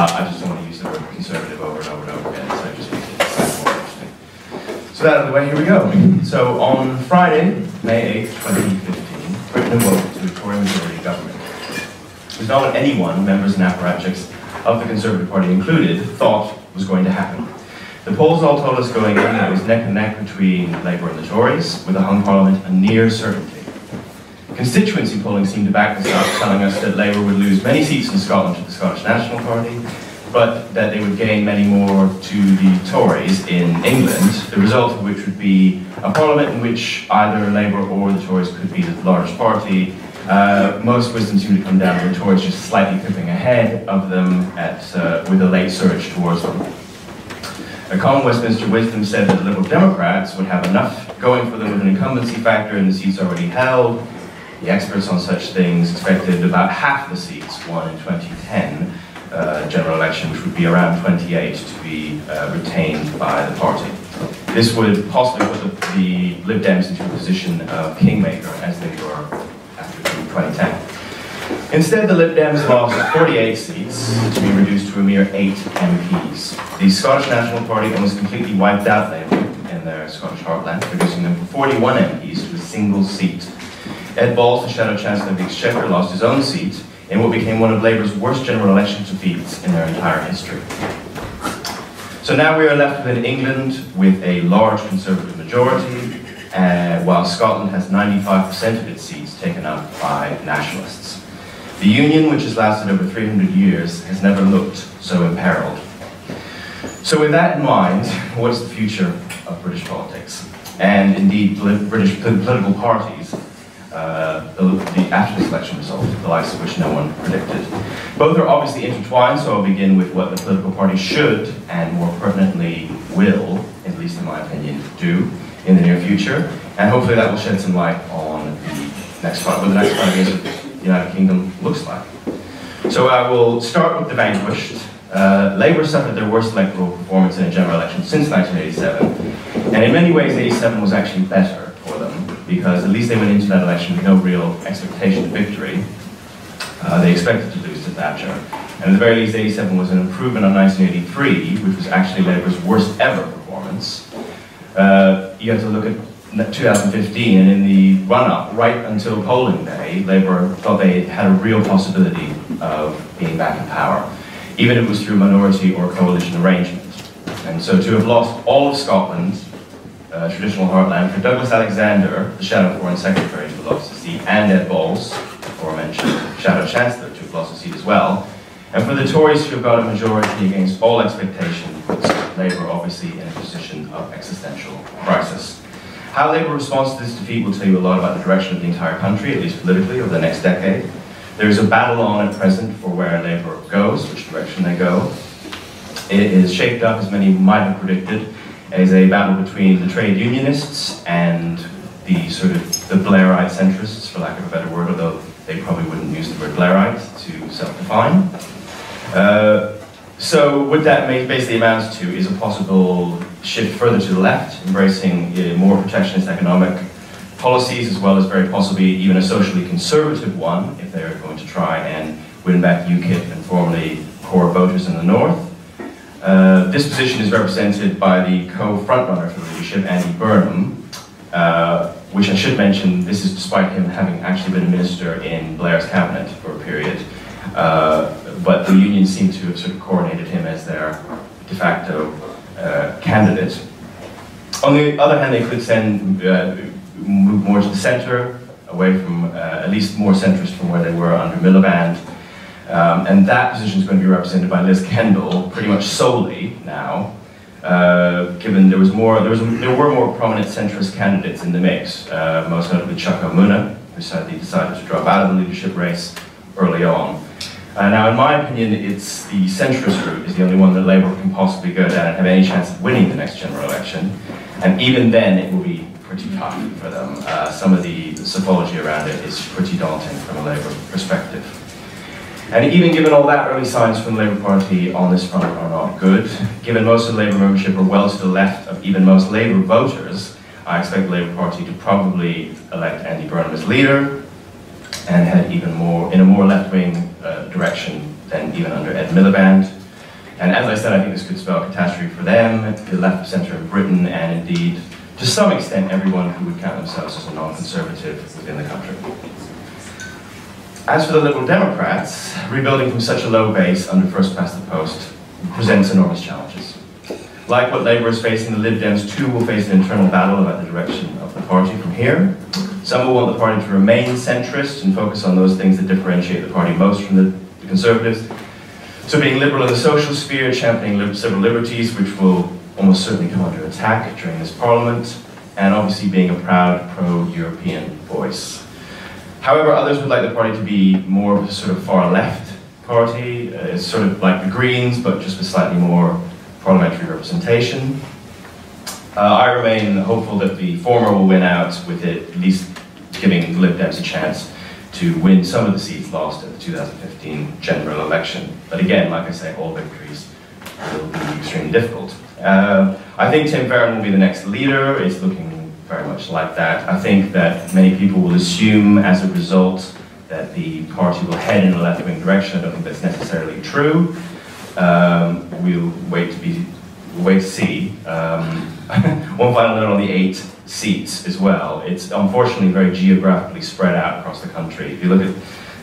I just don't want to use the word conservative over and over and over again, so I just make it slightly more interesting. So that out of the way, here we go. So on Friday, May 8th, 2015, Britain awoke to a Tory majority government. It was not what anyone, members and apparatchiks of the Conservative Party included, thought was going to happen. The polls all told us going in that it was neck and neck between Labour and the Tories, with a hung parliament a near certainty. Constituency polling seemed to back this up, telling us that Labour would lose many seats in Scotland to the Scottish National Party, but that they would gain many more to the Tories in England, the result of which would be a parliament in which either Labour or the Tories could be the largest party. Most wisdom seemed to come down to the Tories just slightly pipping ahead of them with a late surge towards them. A common Westminster wisdom said that the Liberal Democrats would have enough going for them with an incumbency factor in the seats already held. The experts on such things expected about half the seats won in 2010 general election, which would be around 28, to be retained by the party. This would possibly put the Lib Dems into a position of kingmaker, as they were after 2010. Instead, the Lib Dems lost 48 seats, to be reduced to a mere 8 MPs. The Scottish National Party almost completely wiped out Labour in their Scottish heartland, reducing them from 41 MPs to a single seat. Ed Balls, the Shadow Chancellor of the Exchequer, lost his own seat in what became one of Labour's worst general election defeats in their entire history. So now we are left with an England with a large Conservative majority, while Scotland has 95% of its seats taken up by nationalists. The Union, which has lasted over 300 years, has never looked so imperiled. So with that in mind, what is the future of British politics? And indeed, British political parties, after this election result, the likes of which no one predicted. Both are obviously intertwined, so I'll begin with what the political parties should, and more pertinently will, at least in my opinion, do in the near future. And hopefully that will shed some light on the next part, what the next 5 years of the United Kingdom looks like. So I will start with the vanquished. Labour suffered their worst electoral performance in a general election since 1987, and in many ways 87 was actually better for them, because at least they went into that election with no real expectation of victory. They expected to lose to Thatcher, and at the very least 87 was an improvement on 1983, which was actually Labour's worst ever performance. You have to look at 2015, and in the run-up, right until polling day, Labour thought they had a real possibility of being back in power, even if it was through minority or coalition arrangement. And so to have lost all of Scotland, traditional heartland, for Douglas Alexander, the Shadow Foreign Secretary, to have lost his seat, and Ed Balls, the aforementioned Shadow Chancellor, to have lost his seat as well, and for the Tories to have got a majority against all expectation, puts Labour obviously in a position of existential crisis. How Labour responds to this defeat will tell you a lot about the direction of the entire country, at least politically, over the next decade. There is a battle on at present for where Labour goes, which direction they go. It is shaped up, as many might have predicted, as a battle between the trade unionists and the sort of the Blairite centrists, for lack of a better word, although they probably wouldn't use the word Blairite to self-define. So what that basically amounts to is a possible shift further to the left, embracing more protectionist economic policies, as well as very possibly even a socially conservative one, if they're going to try and win back UKIP and formerly core voters in the north. This position is represented by the co-frontrunner for the leadership, Andy Burnham, which I should mention, this is despite him having actually been a minister in Blair's cabinet for a period. But the unions seem to have sort of coronated him as their de facto candidate. On the other hand, they could move more to the centre, away from, at least more centrist from where they were under Miliband. And that position is going to be represented by Liz Kendall pretty much solely now, given there were more prominent centrist candidates in the mix, most notably Chuck O'Muna, who sadly decided to drop out of the leadership race early on. Now, in my opinion, it's the centrist route is the only one that Labour can possibly go down and have any chance of winning the next general election. And even then, it will be pretty tough for them. Some of the psephology around it is pretty daunting from a Labour perspective. And even given all that, early signs from the Labour Party on this front are not good. Given most of the Labour membership are well to the left of even most Labour voters, I expect the Labour Party to probably elect Andy Burnham as leader and head even more in a more left-wing direction than even under Ed Miliband. And as I said, I think this could spell catastrophe for them, the left of centre in Britain, and indeed, to some extent, everyone who would count themselves as a non-conservative within the country. As for the Liberal Democrats, rebuilding from such a low base under first past the post presents enormous challenges. Like what Labour is facing, the Lib Dems too will face an internal battle about the direction of the party from here. Some will want the party to remain centrist and focus on those things that differentiate the party most from the Conservatives. So being liberal in the social sphere, championing civil liberties, which will almost certainly come under attack during this Parliament, and obviously being a proud pro-European voice. However, others would like the party to be more of a sort of far-left party. It's sort of like the Greens, but just with slightly more parliamentary representation. I remain hopeful that the former will win out, with it at least giving the Lib Dems a chance to win some of the seats lost at the 2015 general election. But again, like I say, all victories will be extremely difficult. I think Tim Farron will be the next leader. It's looking very much like that. I think that many people will assume as a result that the party will head in a left-wing direction. I don't think that's necessarily true. We'll wait to see. One final note on the 8 seats as well. It's unfortunately very geographically spread out across the country. If you look at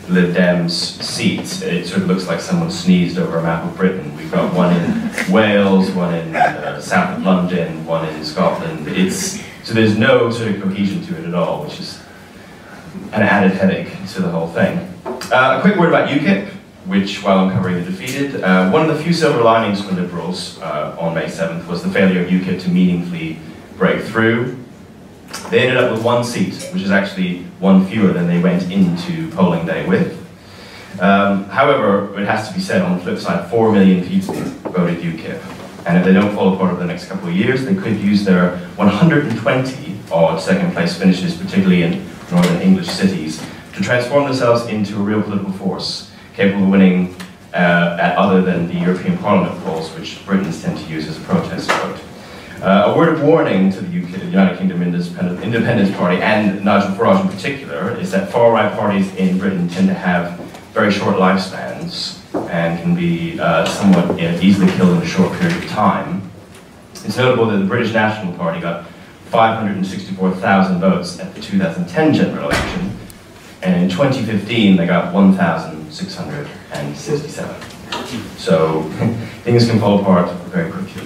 Lib Dems' seats, it sort of looks like someone sneezed over a map of Britain. We've got one in Wales, one in south of London, one in Scotland. So there's no sort of cohesion to it at all, which is an added headache to the whole thing. A quick word about UKIP, which, while I'm covering the defeated, one of the few silver linings for Liberals on May 7th was the failure of UKIP to meaningfully break through. They ended up with 1 seat, which is actually 1 fewer than they went into polling day with. However, it has to be said, on the flip side, 4 million people voted UKIP. And if they don't fall apart over the next couple of years, they could use their 120-odd second-place finishes, particularly in northern English cities, to transform themselves into a real political force, capable of winning at other than the European Parliament polls, which Britons tend to use as a protest vote. A word of warning to the United Kingdom Independence Party, and Nigel Farage in particular, is that far-right parties in Britain tend to have very short lifespans and can be somewhat easily killed in a short period of time. It's notable that the British National Party got 564,000 votes at the 2010 general election, and in 2015 they got 1,667. So things can fall apart very quickly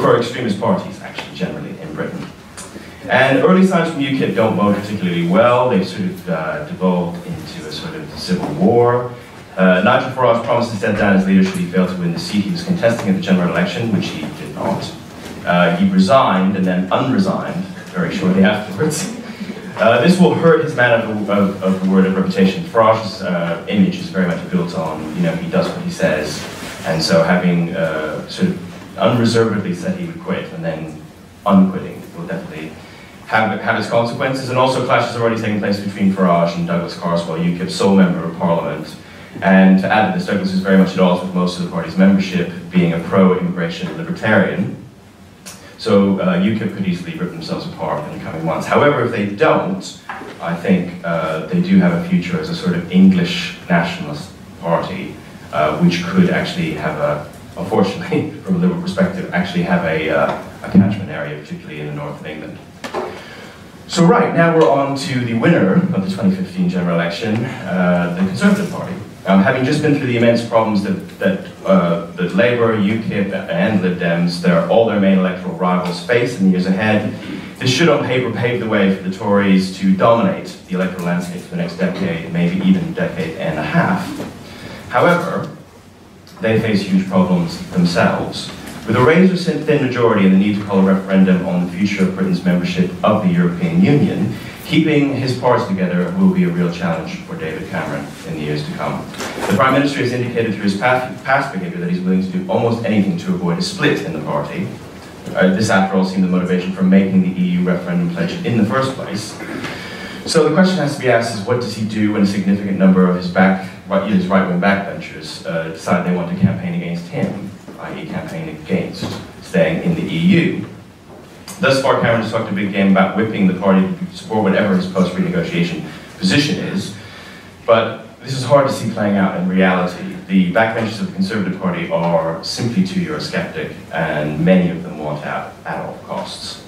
for extremist parties, actually, generally in Britain. And early signs from UKIP don't bode particularly well. They've sort of devolved into a sort of civil war. Nigel Farage promised to step down as leader should he fail to win the seat he was contesting at the general election, which he did not. He resigned and then unresigned very shortly afterwards. This will hurt his man of the word of reputation. Farage's image is very much built on, he does what he says. And so having sort of unreservedly said he would quit and then unquitting will definitely have its consequences. And also clashes have already taken place between Farage and Douglas Carswell, UKIP's sole member of Parliament. And to add to this, Douglas is very much at odds with most of the party's membership, being a pro-immigration libertarian. So UKIP could easily rip themselves apart in the coming months. However, if they don't, I think they do have a future as a sort of English nationalist party, which could actually have unfortunately, from a Liberal perspective, actually have a catchment area, particularly in the north of England. So right, now we're on to the winner of the 2015 general election, the Conservative Party. Having just been through the immense problems that Labour, UKIP, and Lib Dems, all their main electoral rivals face in the years ahead, this should on paper pave the way for the Tories to dominate the electoral landscape for the next decade, maybe even decade and a half. However, they face huge problems themselves. With a razor-thin majority and the need to call a referendum on the future of Britain's membership of the European Union, keeping his party together will be a real challenge for David Cameron in the years to come. The Prime Minister has indicated through his past behaviour that he's willing to do almost anything to avoid a split in the party. This, after all, seemed the motivation for making the EU referendum pledge in the first place. So the question has to be asked is, what does he do when a significant number of his right-wing backbenchers decide they want to campaign against him, i.e. campaign against staying in the EU? Thus far, Cameron has talked a big game about whipping the party to support whatever his post-renegotiation position is, but this is hard to see playing out in reality. The the backbenchers of the Conservative Party are simply too Eurosceptic, and many of them want out at all costs.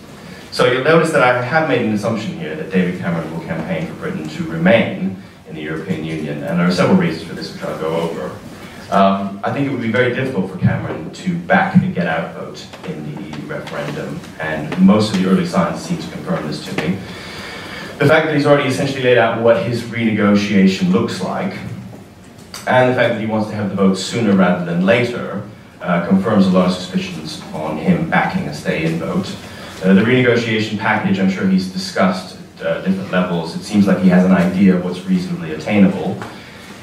So you'll notice that I have made an assumption here that David Cameron will campaign for Britain to remain in the European Union, and there are several reasons for this which I'll go over. I think it would be very difficult for Cameron to back a get-out vote in the EU referendum, and most of the early signs seem to confirm this to me. The fact that he's already essentially laid out what his renegotiation looks like, and the fact that he wants to have the vote sooner rather than later, confirms a lot of suspicions on him backing a stay-in vote. The renegotiation package, I'm sure he's discussed at different levels. It seems like he has an idea of what's reasonably attainable.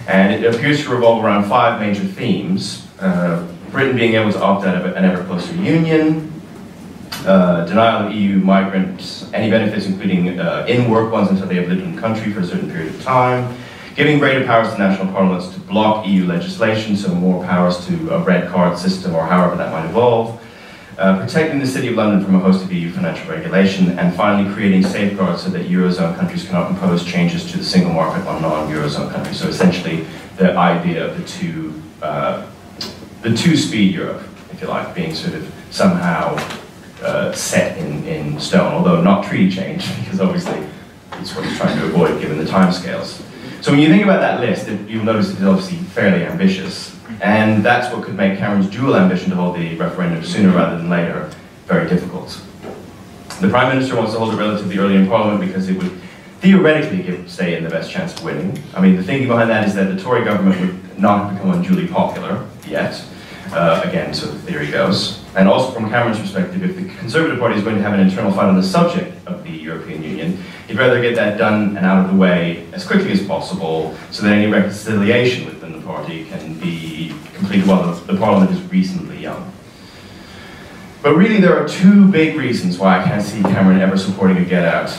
And it appears to revolve around 5 major themes. Britain being able to opt out of an ever closer union, denial of EU migrants any benefits, including in-work ones until they have lived in the country for a certain period of time, giving greater powers to national parliaments to block EU legislation, so more powers to a red card system or however that might evolve, protecting the City of London from a host of EU financial regulation, and finally creating safeguards so that Eurozone countries cannot impose changes to the single market on non-Eurozone countries. So essentially the idea of the two-speed Europe, if you like, being sort of somehow set in stone, although not treaty change, because obviously it's what he's trying to avoid given the timescales. So when you think about that list, you'll notice it's obviously fairly ambitious, and that's what could make Cameron's dual ambition to hold the referendum sooner rather than later very difficult. The Prime Minister wants to hold it relatively early in Parliament because it would theoretically give stay-in the best chance of winning. I mean, the thinking behind that is that the Tory government would not have become unduly popular yet. Again, so the theory goes. And also from Cameron's perspective, if the Conservative Party is going to have an internal fight on the subject of the European Union, he'd rather get that done and out of the way as quickly as possible so that any reconciliation within the party can be completed while the Parliament is reasonably young. But really there are 2 big reasons why I can't see Cameron ever supporting a get-out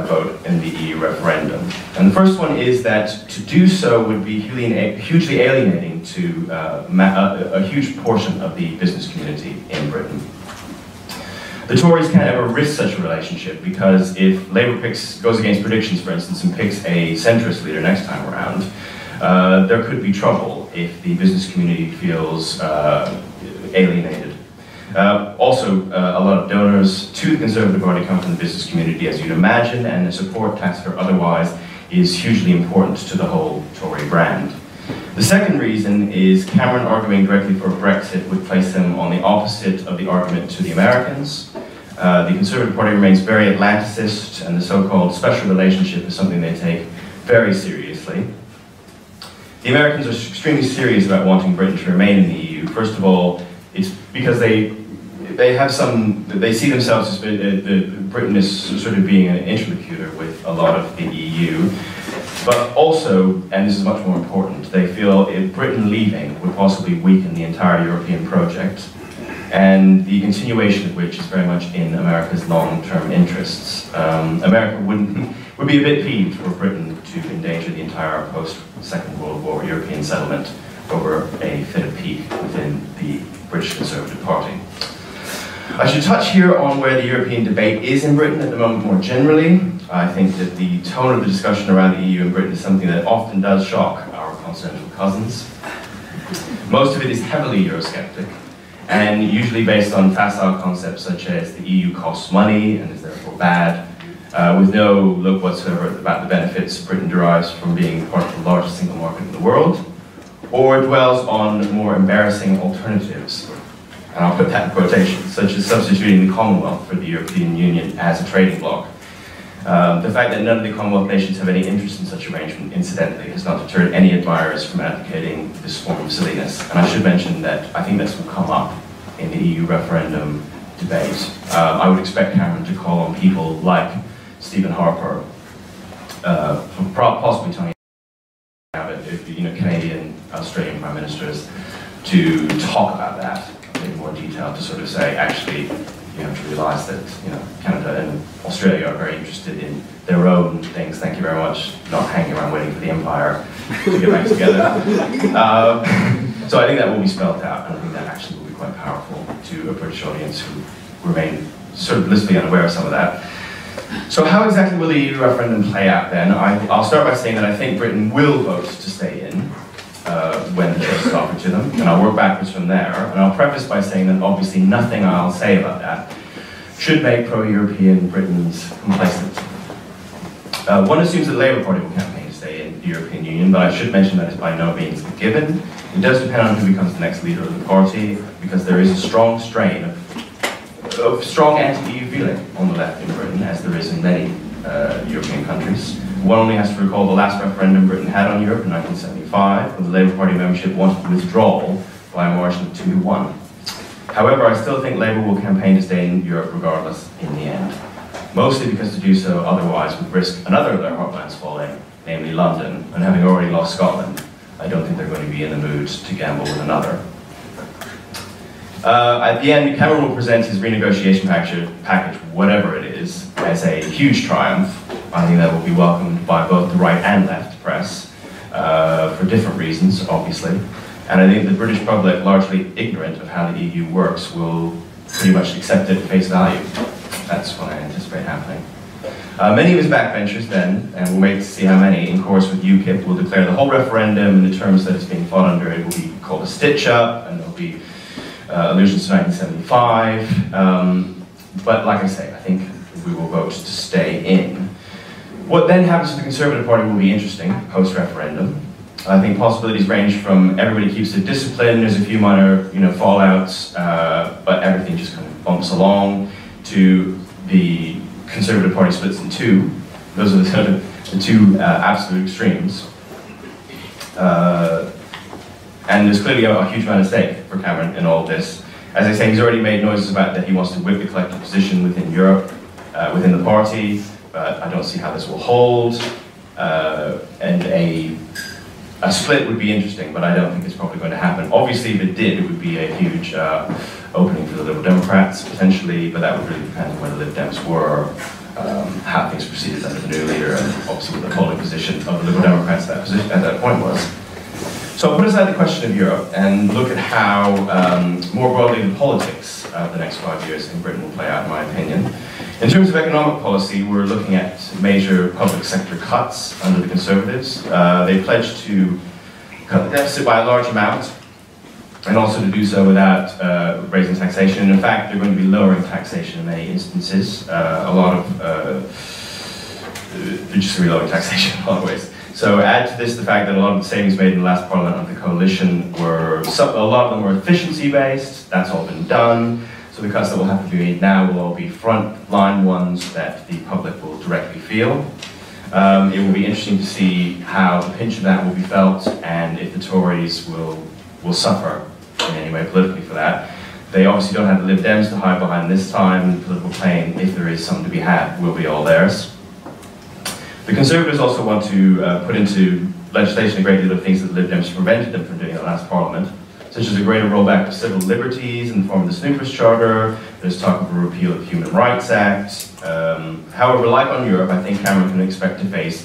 vote in the EU referendum. And the first one is that to do so would be hugely alienating to a huge portion of the business community in Britain. The Tories can't ever risk such a relationship because if Labour goes against predictions, for instance, and picks a centrist leader next time around, there could be trouble if the business community feels alienated. Also, a lot of donors to the Conservative Party come from the business community, as you'd imagine, and the support, tacit or otherwise, is hugely important to the whole Tory brand. The second reason is Cameron arguing directly for Brexit would place him on the opposite of the argument to the Americans. The Conservative Party remains very Atlanticist, and the so-called special relationship is something they take very seriously. The Americans are extremely serious about wanting Britain to remain in the EU. First of all, it's because they see themselves as Britain is sort of being an interlocutor with a lot of the EU, but also, and this is much more important, they feel if Britain leaving would possibly weaken the entire European project, and the continuation of which is very much in America's long-term interests. America would be a bit peeved for Britain to endanger the entire post-Second World War European settlement over a fit of pique within the British Conservative Party. I should touch here on where the European debate is in Britain at the moment more generally. I think that the tone of the discussion around the EU in Britain is something that often does shock our continental cousins. Most of it is heavily Eurosceptic, and usually based on facile concepts such as the EU costs money and is therefore bad, with no look whatsoever about the benefits Britain derives from being part of the largest single market in the world, or dwells on more embarrassing alternatives, and I'll put that in quotations, such as substituting the Commonwealth for the European Union as a trading bloc. The fact that none of the Commonwealth nations have any interest in such arrangement, incidentally, has not deterred any admirers from advocating this form of silliness. And I should mention that I think this will come up in the EU referendum debate. I would expect Cameron to call on people like Stephen Harper, possibly Tony, Canadian, Australian prime ministers, to talk about that in more detail, to sort of say, actually, you have to realise that Canada and Australia are very interested in their own things. Thank you very much. Not hanging around waiting for the empire to get back together. So I think that will be spelled out, and I think that actually will be quite powerful to a British audience who remain sort of blissfully unaware of some of that. So how exactly will the EU referendum play out then? I'll start by saying that I think Britain will vote to stay in. when the choice is offered to them, and I'll work backwards from there. And I'll preface by saying that obviously nothing I'll say about that should make pro-European Britons complacent. One assumes that the Labour Party will campaign to stay in the European Union, but I should mention that is by no means a given. It does depend on who becomes the next leader of the party, because there is a strong strain of strong anti-EU feeling on the left in Britain, as there is in many European countries. One only has to recall the last referendum Britain had on Europe in 1975, when the Labour Party membership wanted withdrawal by a margin of 2-1. However, I still think Labour will campaign to stay in Europe regardless in the end. Mostly because to do so otherwise would risk another of their heartlands falling, namely London, and having already lost Scotland, I don't think they're going to be in the mood to gamble with another. At the end, Cameron will present his renegotiation package, whatever it is, as a huge triumph. I think that will be welcomed by both the right and left press, for different reasons, obviously. And I think the British public, largely ignorant of how the EU works, will pretty much accept it at face value. That's what I anticipate happening. Many of his backbenchers then, and we'll wait to see how many, in chorus with UKIP, will declare the whole referendum in the terms that it's being fought under. It will be called a stitch-up, and there'll be allusions to 1975. But like I say, I think we will vote to stay in. What then happens to the Conservative Party will be interesting post-referendum. I think possibilities range from everybody keeps their discipline, there's a few minor fallouts, but everything just kind of bumps along, to the Conservative Party splits in two. Those are the two absolute extremes. And there's clearly a huge amount at stake for Cameron in all of this. As I say, he's already made noises about that he wants to whip the collective position within Europe, within the party, but I don't see how this will hold. And a split would be interesting, but I don't think it's probably going to happen. Obviously, if it did, it would be a huge opening for the Liberal Democrats, potentially, but that would really depend on where the Lib Dems were, how things proceeded under the new leader, and obviously what the polling position of the Liberal Democrats at that point was. So I'll put aside the question of Europe and look at how, more broadly, the politics of the next 5 years in Britain will play out, in my opinion. In terms of economic policy, we're looking at major public sector cuts under the Conservatives. They pledged to cut the deficit by a large amount, and also to do so without raising taxation. And in fact, they're going to be lowering taxation in many instances. They're just going to be lowering taxation in a lot of ways. So add to this the fact that a lot of the savings made in the last parliament under the coalition were, a lot of them were efficiency-based. That's all been done. So the cuts that will have to be made now will all be front-line ones that the public will directly feel. It will be interesting to see how the pinch of that will be felt, and if the Tories will suffer in any way politically for that. They obviously don't have the Lib Dems to hide behind this time. The political claim, if there is some to be had, will be all theirs. The Conservatives also want to put into legislation a great deal of things that the Lib Dems prevented them from doing in the last Parliament, such as a greater rollback of civil liberties in the form of the Snoopers Charter. There's talk of a repeal of the Human Rights Act. However, like on Europe, I think Cameron can expect to face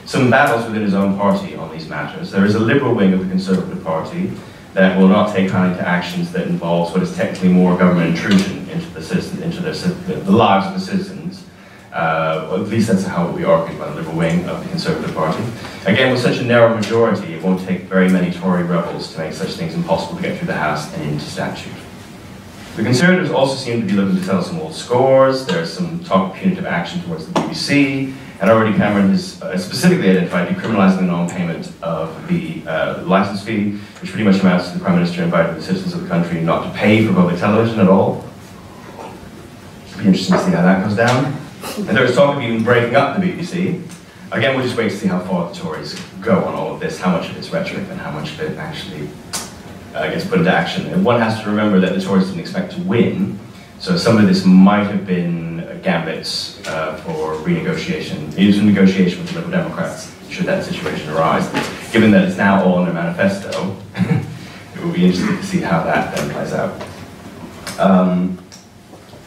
some battles within his own party on these matters. There is a liberal wing of the Conservative Party that will not take kindly to actions that involves what is technically more government intrusion into the lives of the citizens. At least that's how it will be argued by the liberal wing of the Conservative Party. Again, with such a narrow majority, it won't take very many Tory rebels to make such things impossible to get through the House and into statute. The Conservatives also seem to be looking to settle some old scores. There's some talk of punitive action towards the BBC, and already Cameron has specifically identified decriminalising the non-payment of the licence fee, which pretty much amounts to the Prime Minister inviting the citizens of the country not to pay for public television at all. It'll be interesting to see how that goes down. And there's talk of even breaking up the BBC. Again, we'll just wait to see how far the Tories go on all of this, how much of it's rhetoric and how much of it actually gets put into action. And one has to remember that the Tories didn't expect to win, so some of this might have been gambits for renegotiation, even negotiation with the Liberal Democrats, should that situation arise. Given that it's now all in their manifesto, it will be interesting to see how that then plays out.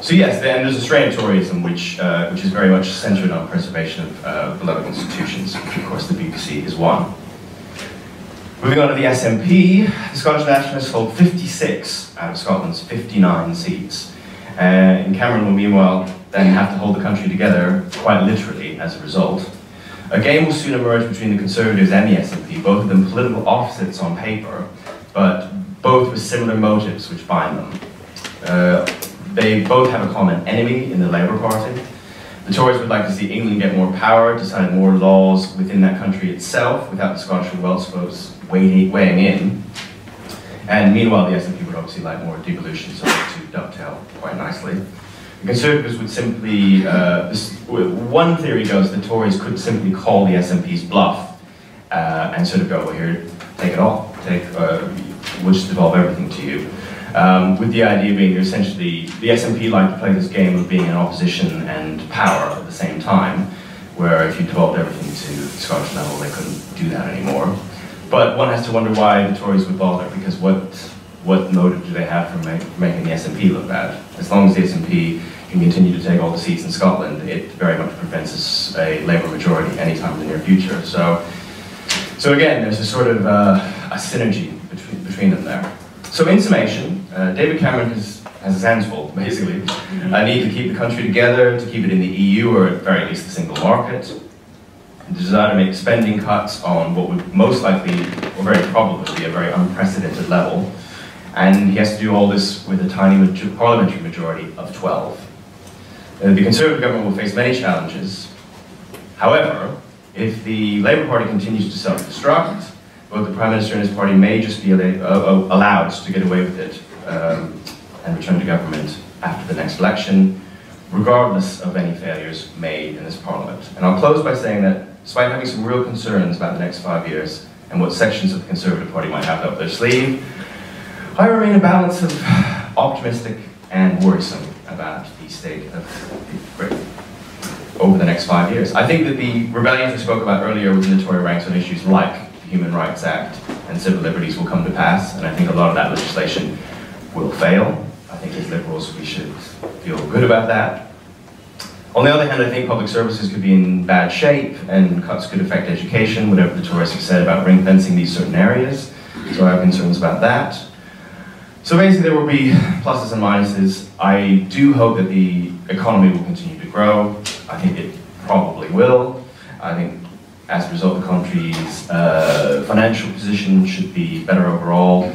So yes, then there's a strain of Toryism which is very much centred on preservation of beloved institutions, which of course the BBC is one. Moving on to the SNP, the Scottish Nationalists hold 56 out of Scotland's 59 seats. And Cameron will meanwhile then have to hold the country together, quite literally, as a result. A game will soon emerge between the Conservatives and the SNP, both of them political opposites on paper, but both with similar motives which bind them. They both have a common enemy in the Labour Party. The Tories would like to see England get more power, decide more laws within that country itself, without the Scottish and Welsh votes weighing in. And meanwhile, the SNP would obviously like more devolution, so to dovetail quite nicely. The Conservatives would simply, one theory goes the Tories could simply call the SNP's bluff and sort of go, well, here, take it all. We'll just devolve everything to you. With the idea being that essentially the SNP like to play this game of being in opposition and power at the same time, where if you devolved everything to the Scottish level, they couldn't do that anymore. But one has to wonder why the Tories would bother, because what motive do they have for making the SNP look bad? As long as the SNP can continue to take all the seats in Scotland, it very much prevents a Labour majority anytime in the near future. So again, there's a sort of a synergy between them there. So in summation, David Cameron has his hands full, basically. A need to keep the country together, to keep it in the EU, or at the very least the single market. The desire to make spending cuts on what would most likely, or very probably, be a very unprecedented level. And he has to do all this with a tiny parliamentary majority of 12. The Conservative government will face many challenges. However, if the Labour Party continues to self-destruct, both the Prime Minister and his party may just be allowed to get away with it and return to government after the next election, regardless of any failures made in this Parliament. And I'll close by saying that, despite having some real concerns about the next 5 years and what sections of the Conservative Party might have up their sleeve, I remain a balance of optimistic and worrisome about the state of Britain over the next 5 years. I think that the rebellions we spoke about earlier within the Tory ranks on issues like the Human Rights Act and civil liberties will come to pass, and I think a lot of that legislation will fail. I think as Liberals we should feel good about that. On the other hand, I think public services could be in bad shape and cuts could affect education, whatever the Tories have said about ring fencing these certain areas, so I have concerns about that. So basically there will be pluses and minuses. I do hope that the economy will continue to grow. I think it probably will. I think as a result the country's financial position should be better overall.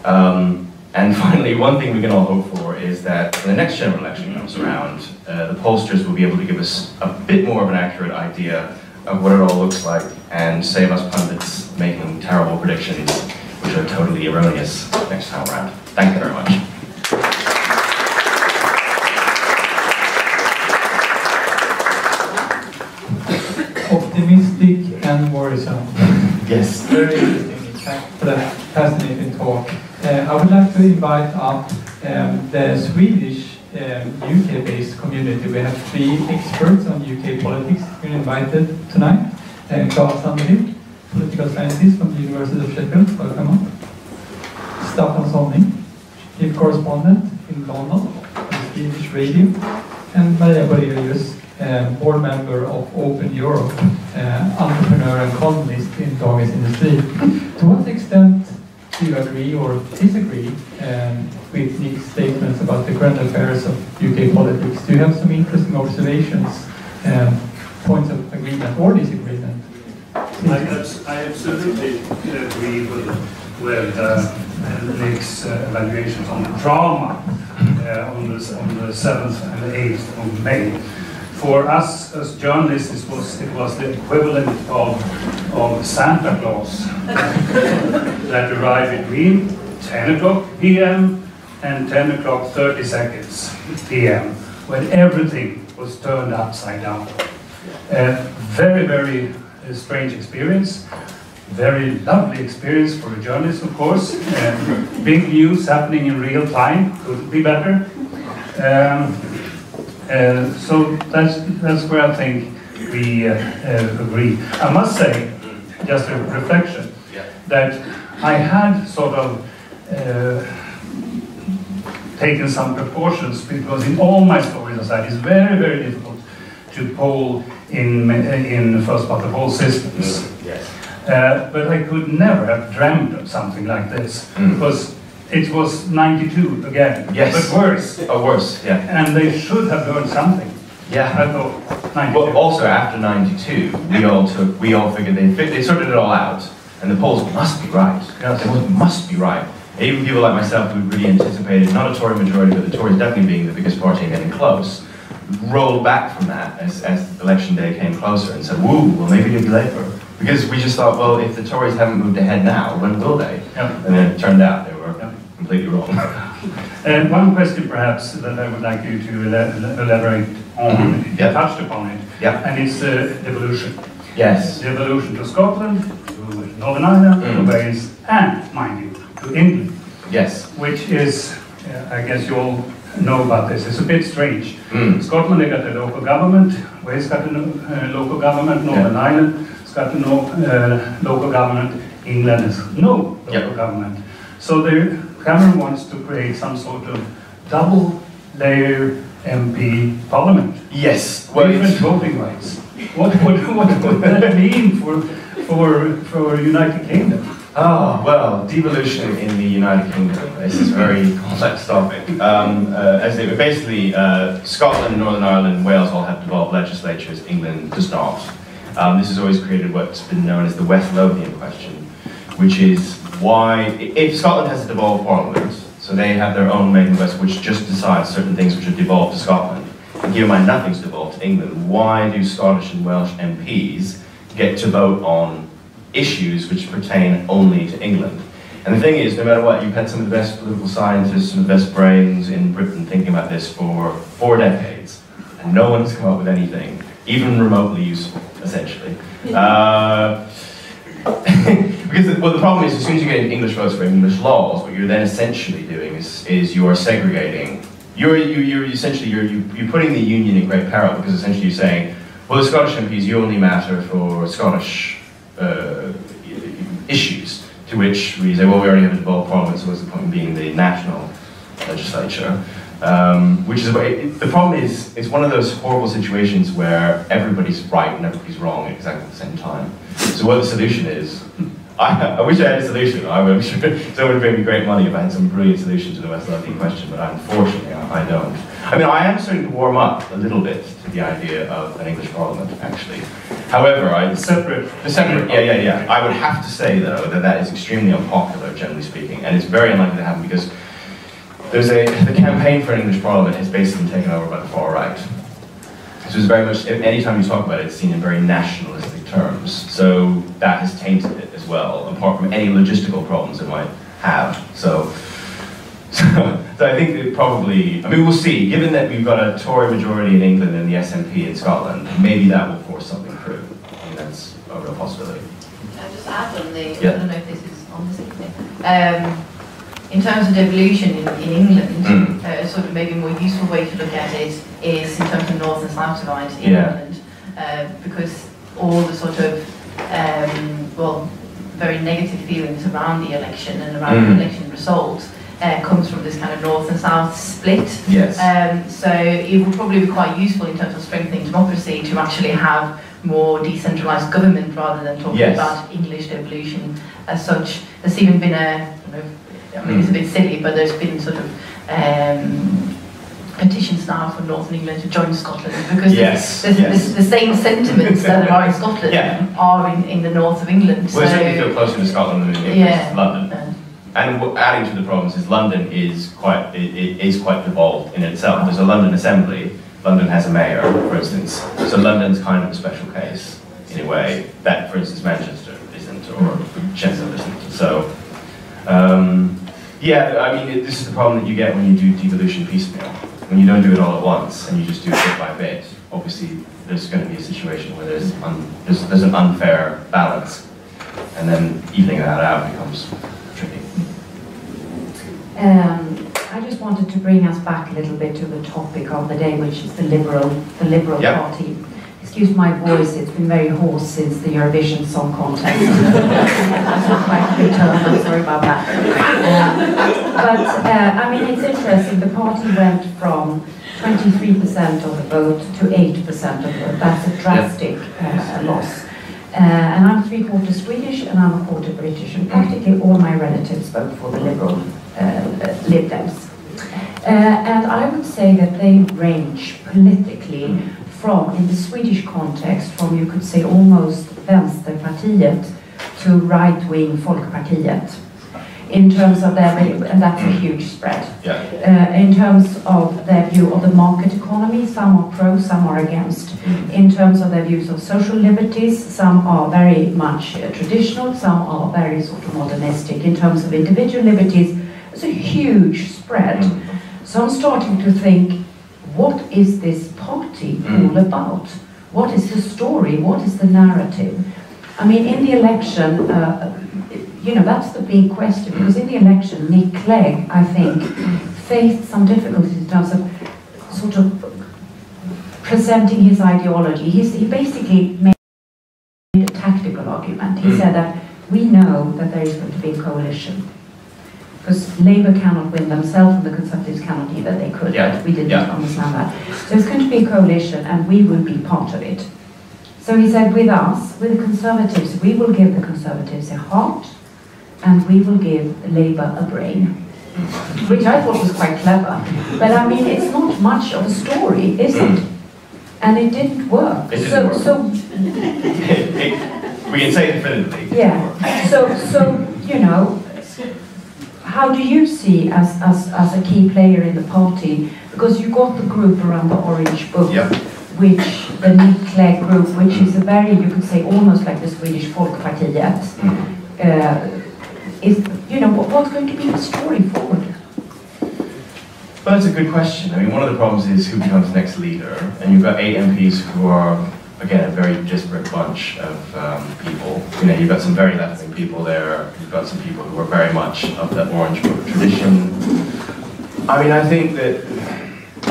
And finally, one thing we can all hope for is that when the next general election comes around, the pollsters will be able to give us a bit more of an accurate idea of what it all looks like and save us pundits making terrible predictions which are totally erroneous next time around. Thank you very much. Optimistic and worrisome. Yes. Very interesting. Thanks for that fascinating talk. I would like to invite up the Swedish UK-based community. We have 3 experts on UK politics who are invited tonight. Claes Sandberg, political scientist from the University of Sheffield. Welcome up. Staffan Sonning, chief correspondent in London on Swedish radio. And Maria Borelius, board member of Open Europe, entrepreneur and columnist in Dagens Industri. To what extent do you agree or disagree with Nick's statements about the current affairs of UK politics? Do you have some interesting observations, points of agreement or disagreement? I absolutely agree with Nick's evaluations on the drama on the 7th and 8th of May. For us as journalists, it was the equivalent of Santa Claus that arrived between 10 o'clock p.m. and 10 o'clock 30 seconds p.m. when everything was turned upside down. Very, very strange experience. Very lovely experience for a journalist, of course. Big news happening in real time, couldn't be better. So that's where I think we agree. I must say, just a reflection, that I had sort of taken some precautions because in all my stories I said it's very, very difficult to poll in the first part of all systems. But I could never have dreamt of something like this because it was 92 again, but worse. Oh, worse, yeah. And they should have learned something. Yeah. I thought. Well, also after 92, we all figured they sorted it all out, and the polls must be right. They must be right. Even people like myself who really anticipated not a Tory majority, but the Tories definitely being the biggest party and getting close, rolled back from that as election day came closer and said, woo, well maybe it'll be Labour. Because we just thought, well, if the Tories haven't moved ahead now, when will they? Yep. And then it turned out they were completely wrong. And one question perhaps that I would like you to elaborate on, you touched upon it, and it's devolution. Yes. Devolution to Scotland, to Northern Ireland, to Wales, and, mind you, to England. Yes. Which is, I guess you all know about this, it's a bit strange. Scotland, they got the local government, Wales got the local government, Northern Ireland has got the local government, England has no local government. So Cameron wants to create some sort of double-layer MP parliament. Yes. Well, different voting rights. What would that mean for United Kingdom? Oh, well, devolution in the United Kingdom is a very complex topic. As they basically, Scotland, and Northern Ireland, and Wales all have devolved legislatures, England does not. This has always created what's been known as the West Lothian question, which is why, if Scotland has a devolved parliament, so they have their own making West, which just decides certain things which are devolved to Scotland, and keep in mind nothing's devolved to England, why do Scottish and Welsh MPs get to vote on issues which pertain only to England? And the thing is, no matter what, you've had some of the best political scientists, some of the best brains in Britain thinking about this for 4 decades, and no one's come up with anything, even remotely useful, essentially. Because the problem is, as soon as you get English votes for English laws, what you're then essentially doing is you're segregating. You're putting the union in great peril, because essentially you're saying, well, the Scottish MPs, you only matter for Scottish issues, to which we say, well, we already have a devolved parliament, so what's the point in being the national legislature? Which is the problem is, it's one of those horrible situations where everybody's right and everybody's wrong at exactly the same time. So what the solution is, I wish I had a solution. I wish someone would pay me great money if I had some brilliant solution to the West Lothian question, but unfortunately I don't. I mean, I am starting to warm up a little bit to the idea of an English Parliament, actually. However, separate, yeah. I would have to say, though, that is extremely unpopular, generally speaking, and it's very unlikely to happen because the campaign for an English Parliament has basically been taken over by the far right. So it's very much, anytime you talk about it, it's seen in very nationalistic terms. So that has tainted it as well, apart from any logistical problems it might have. So I think that probably, I mean, we'll see. Given that we've got a Tory majority in England and the SNP in Scotland, maybe that will force something through. I mean, that's a real possibility. Can I just add on the, I don't know if this is on the same thing. In terms of devolution in England, sort of maybe a more useful way to look at it is in terms of north and south divide in England, because all the sort of, well, very negative feelings around the election and around the election result comes from this kind of north and south split. Yes. So it would probably be quite useful in terms of strengthening democracy to actually have more decentralised government rather than talking about English devolution as such. There's even been I mean, it's a bit silly, but there's been sort of petitions now for Northern England to join Scotland because the same sentiments that are in Scotland are in the north of England. Well, so certainly feel closer to Scotland than to London. And adding to the problems is London is quite devolved in itself. There's a London Assembly. London has a mayor, for instance. So London's kind of a special case in a way that, for instance, Manchester isn't or Sheffield isn't. So. Yeah, I mean, this is the problem that you get when you do devolution piecemeal. When you don't do it all at once and you just do it bit by bit, obviously there's going to be a situation where there's an unfair balance, and then evening that out becomes tricky. I just wanted to bring us back a little bit to the topic of the day, which is the Liberal Party. Excuse my voice, it's been very hoarse since the Eurovision Song Contest. That's not quite a good term, I'm sorry about that. I mean, it's interesting, the party went from 23% of the vote to 8% of the vote. That's a drastic loss. And I'm 3/4 Swedish and I'm 1/4 British, and practically all my relatives vote for the Liberal Lib Dems. And I would say that they range politically from, in the Swedish context, from, you could say, almost Vänsterpartiet to right-wing Folkpartiet. In terms of their, and that's a huge spread. Yeah. In terms of their view of the market economy, some are pro, some are against. In terms of their views of social liberties, some are very much traditional, some are very sort of modernistic. In terms of individual liberties, it's a huge spread. So I'm starting to think, what is this party all about? What is the story? What is the narrative? I mean, in the election, you know, that's the big question, because in the election, Nick Clegg, I think, faced some difficulties in terms of sort of presenting his ideology. He basically made a tactical argument. He said that we know that there is going to be a coalition, because Labour cannot win themselves and the Conservatives cannot either. They could, but we didn't understand that. So it's going to be a coalition and we will be part of it. So he said, with us, with the Conservatives, we will give the Conservatives a heart and we will give Labour a brain. Which I thought was quite clever. But I mean, it's not much of a story, is it? And it didn't work. It didn't work. So we can say definitively. Yeah. So you know, how do you see as a key player in the party? Because you got the group around the Orange Book, which the Nick Clegg group, which is a very, you could say, almost like the Swedish Folkpartiet, is, you know, what's going to be the story forward? Well, that's a good question. I mean, one of the problems is who becomes the next leader, and you've got 8 MPs who are, again, a very disparate bunch of people. You know, you've got some very left-wing people there, you've got some people who are very much of the Orange Book tradition. I mean, I think that,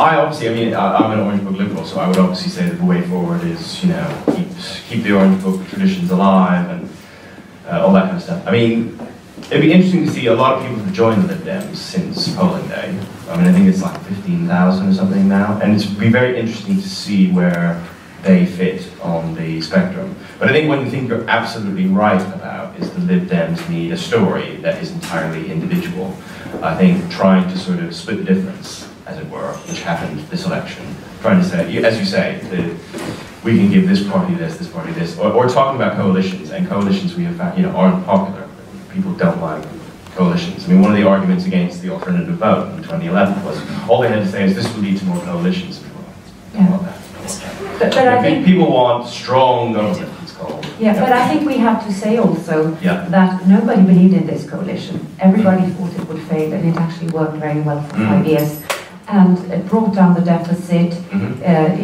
I'm an Orange Book liberal, so I would obviously say that the way forward is, you know, keep the Orange Book traditions alive and all that kind of stuff. I mean, it'd be interesting to see a lot of people have joined the Lib Dems since polling day. I mean, I think it's like 15,000 or something now, and it's be very interesting to see where they fit on the spectrum. But I think one thing you're absolutely right about is the Lib Dems need a story that is entirely individual. I think trying to sort of split the difference, as it were, which happened this election, trying to say, as you say, we can give this party this, or talking about coalitions, and coalitions we have found, you know, aren't popular. People don't like coalitions. I mean, one of the arguments against the alternative vote in 2011 was all they had to say is this will lead to more coalitions. People don't want that. But I think people want strong government, it's called. Yeah, but I think we have to say also that nobody believed in this coalition. Everybody thought it would fail, and it actually worked very well for 5 years. And it brought down the deficit,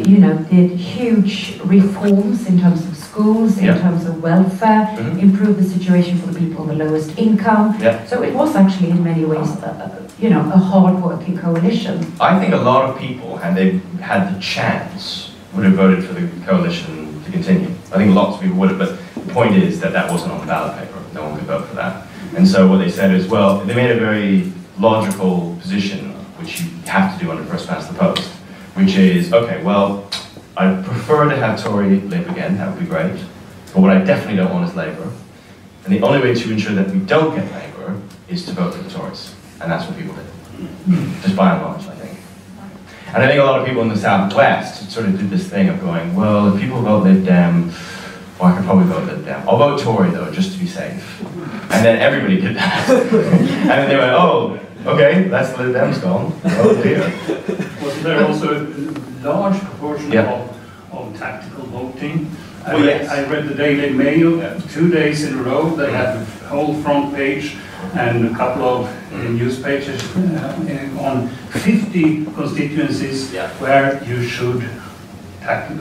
you know, did huge reforms in terms of schools, in terms of welfare, improved the situation for the people on the lowest income. So it was actually in many ways, you know, a hard-working coalition. I think a lot of people, had they had the chance, would have voted for the coalition to continue. I think lots of people would have, but the point is that that wasn't on the ballot paper. No one could vote for that. And so what they said is, well, they made a very logical position, which you have to do under first past the post, which is, okay, well, I prefer to have Tory live again, that would be great, but what I definitely don't want is Labour. And the only way to ensure that we don't get Labour is to vote for the Tories. And that's what people did, just by and large, I think. And I think a lot of people in the Southwest sort of did this thing of going, well, if people vote Lib Dem, well, I could probably vote Lib Dem. I'll vote Tory, though, just to be safe. And then everybody did that. And then they went, oh, okay, that's the Lib Dems gone. Oh dear. Was there also a large proportion of tactical voting? Well, yes. I read the Daily Mail 2 days in a row. They had a whole front page and a couple of news pages on 50 constituencies where you should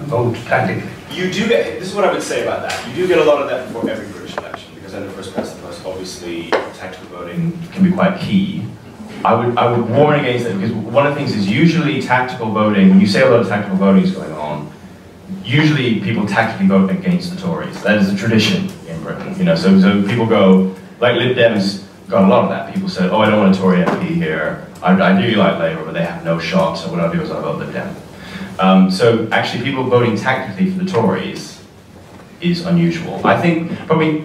vote tactically. You do get, this is what I would say about that, you do get a lot of that before every British election, because under first past the post, obviously tactical voting can be quite key. I would warn against that, because one of the things is usually tactical voting, when you say a lot of tactical voting is going on, usually people tactically vote against the Tories. That is a tradition in Britain, you know, so people go, like Lib Dems got a lot of that. People said, oh, I don't want a Tory MP here. I really like Labour, but they have no shot, so what I'll do is I'll vote Lib Dem. So actually people voting tactically for the Tories is unusual. I think probably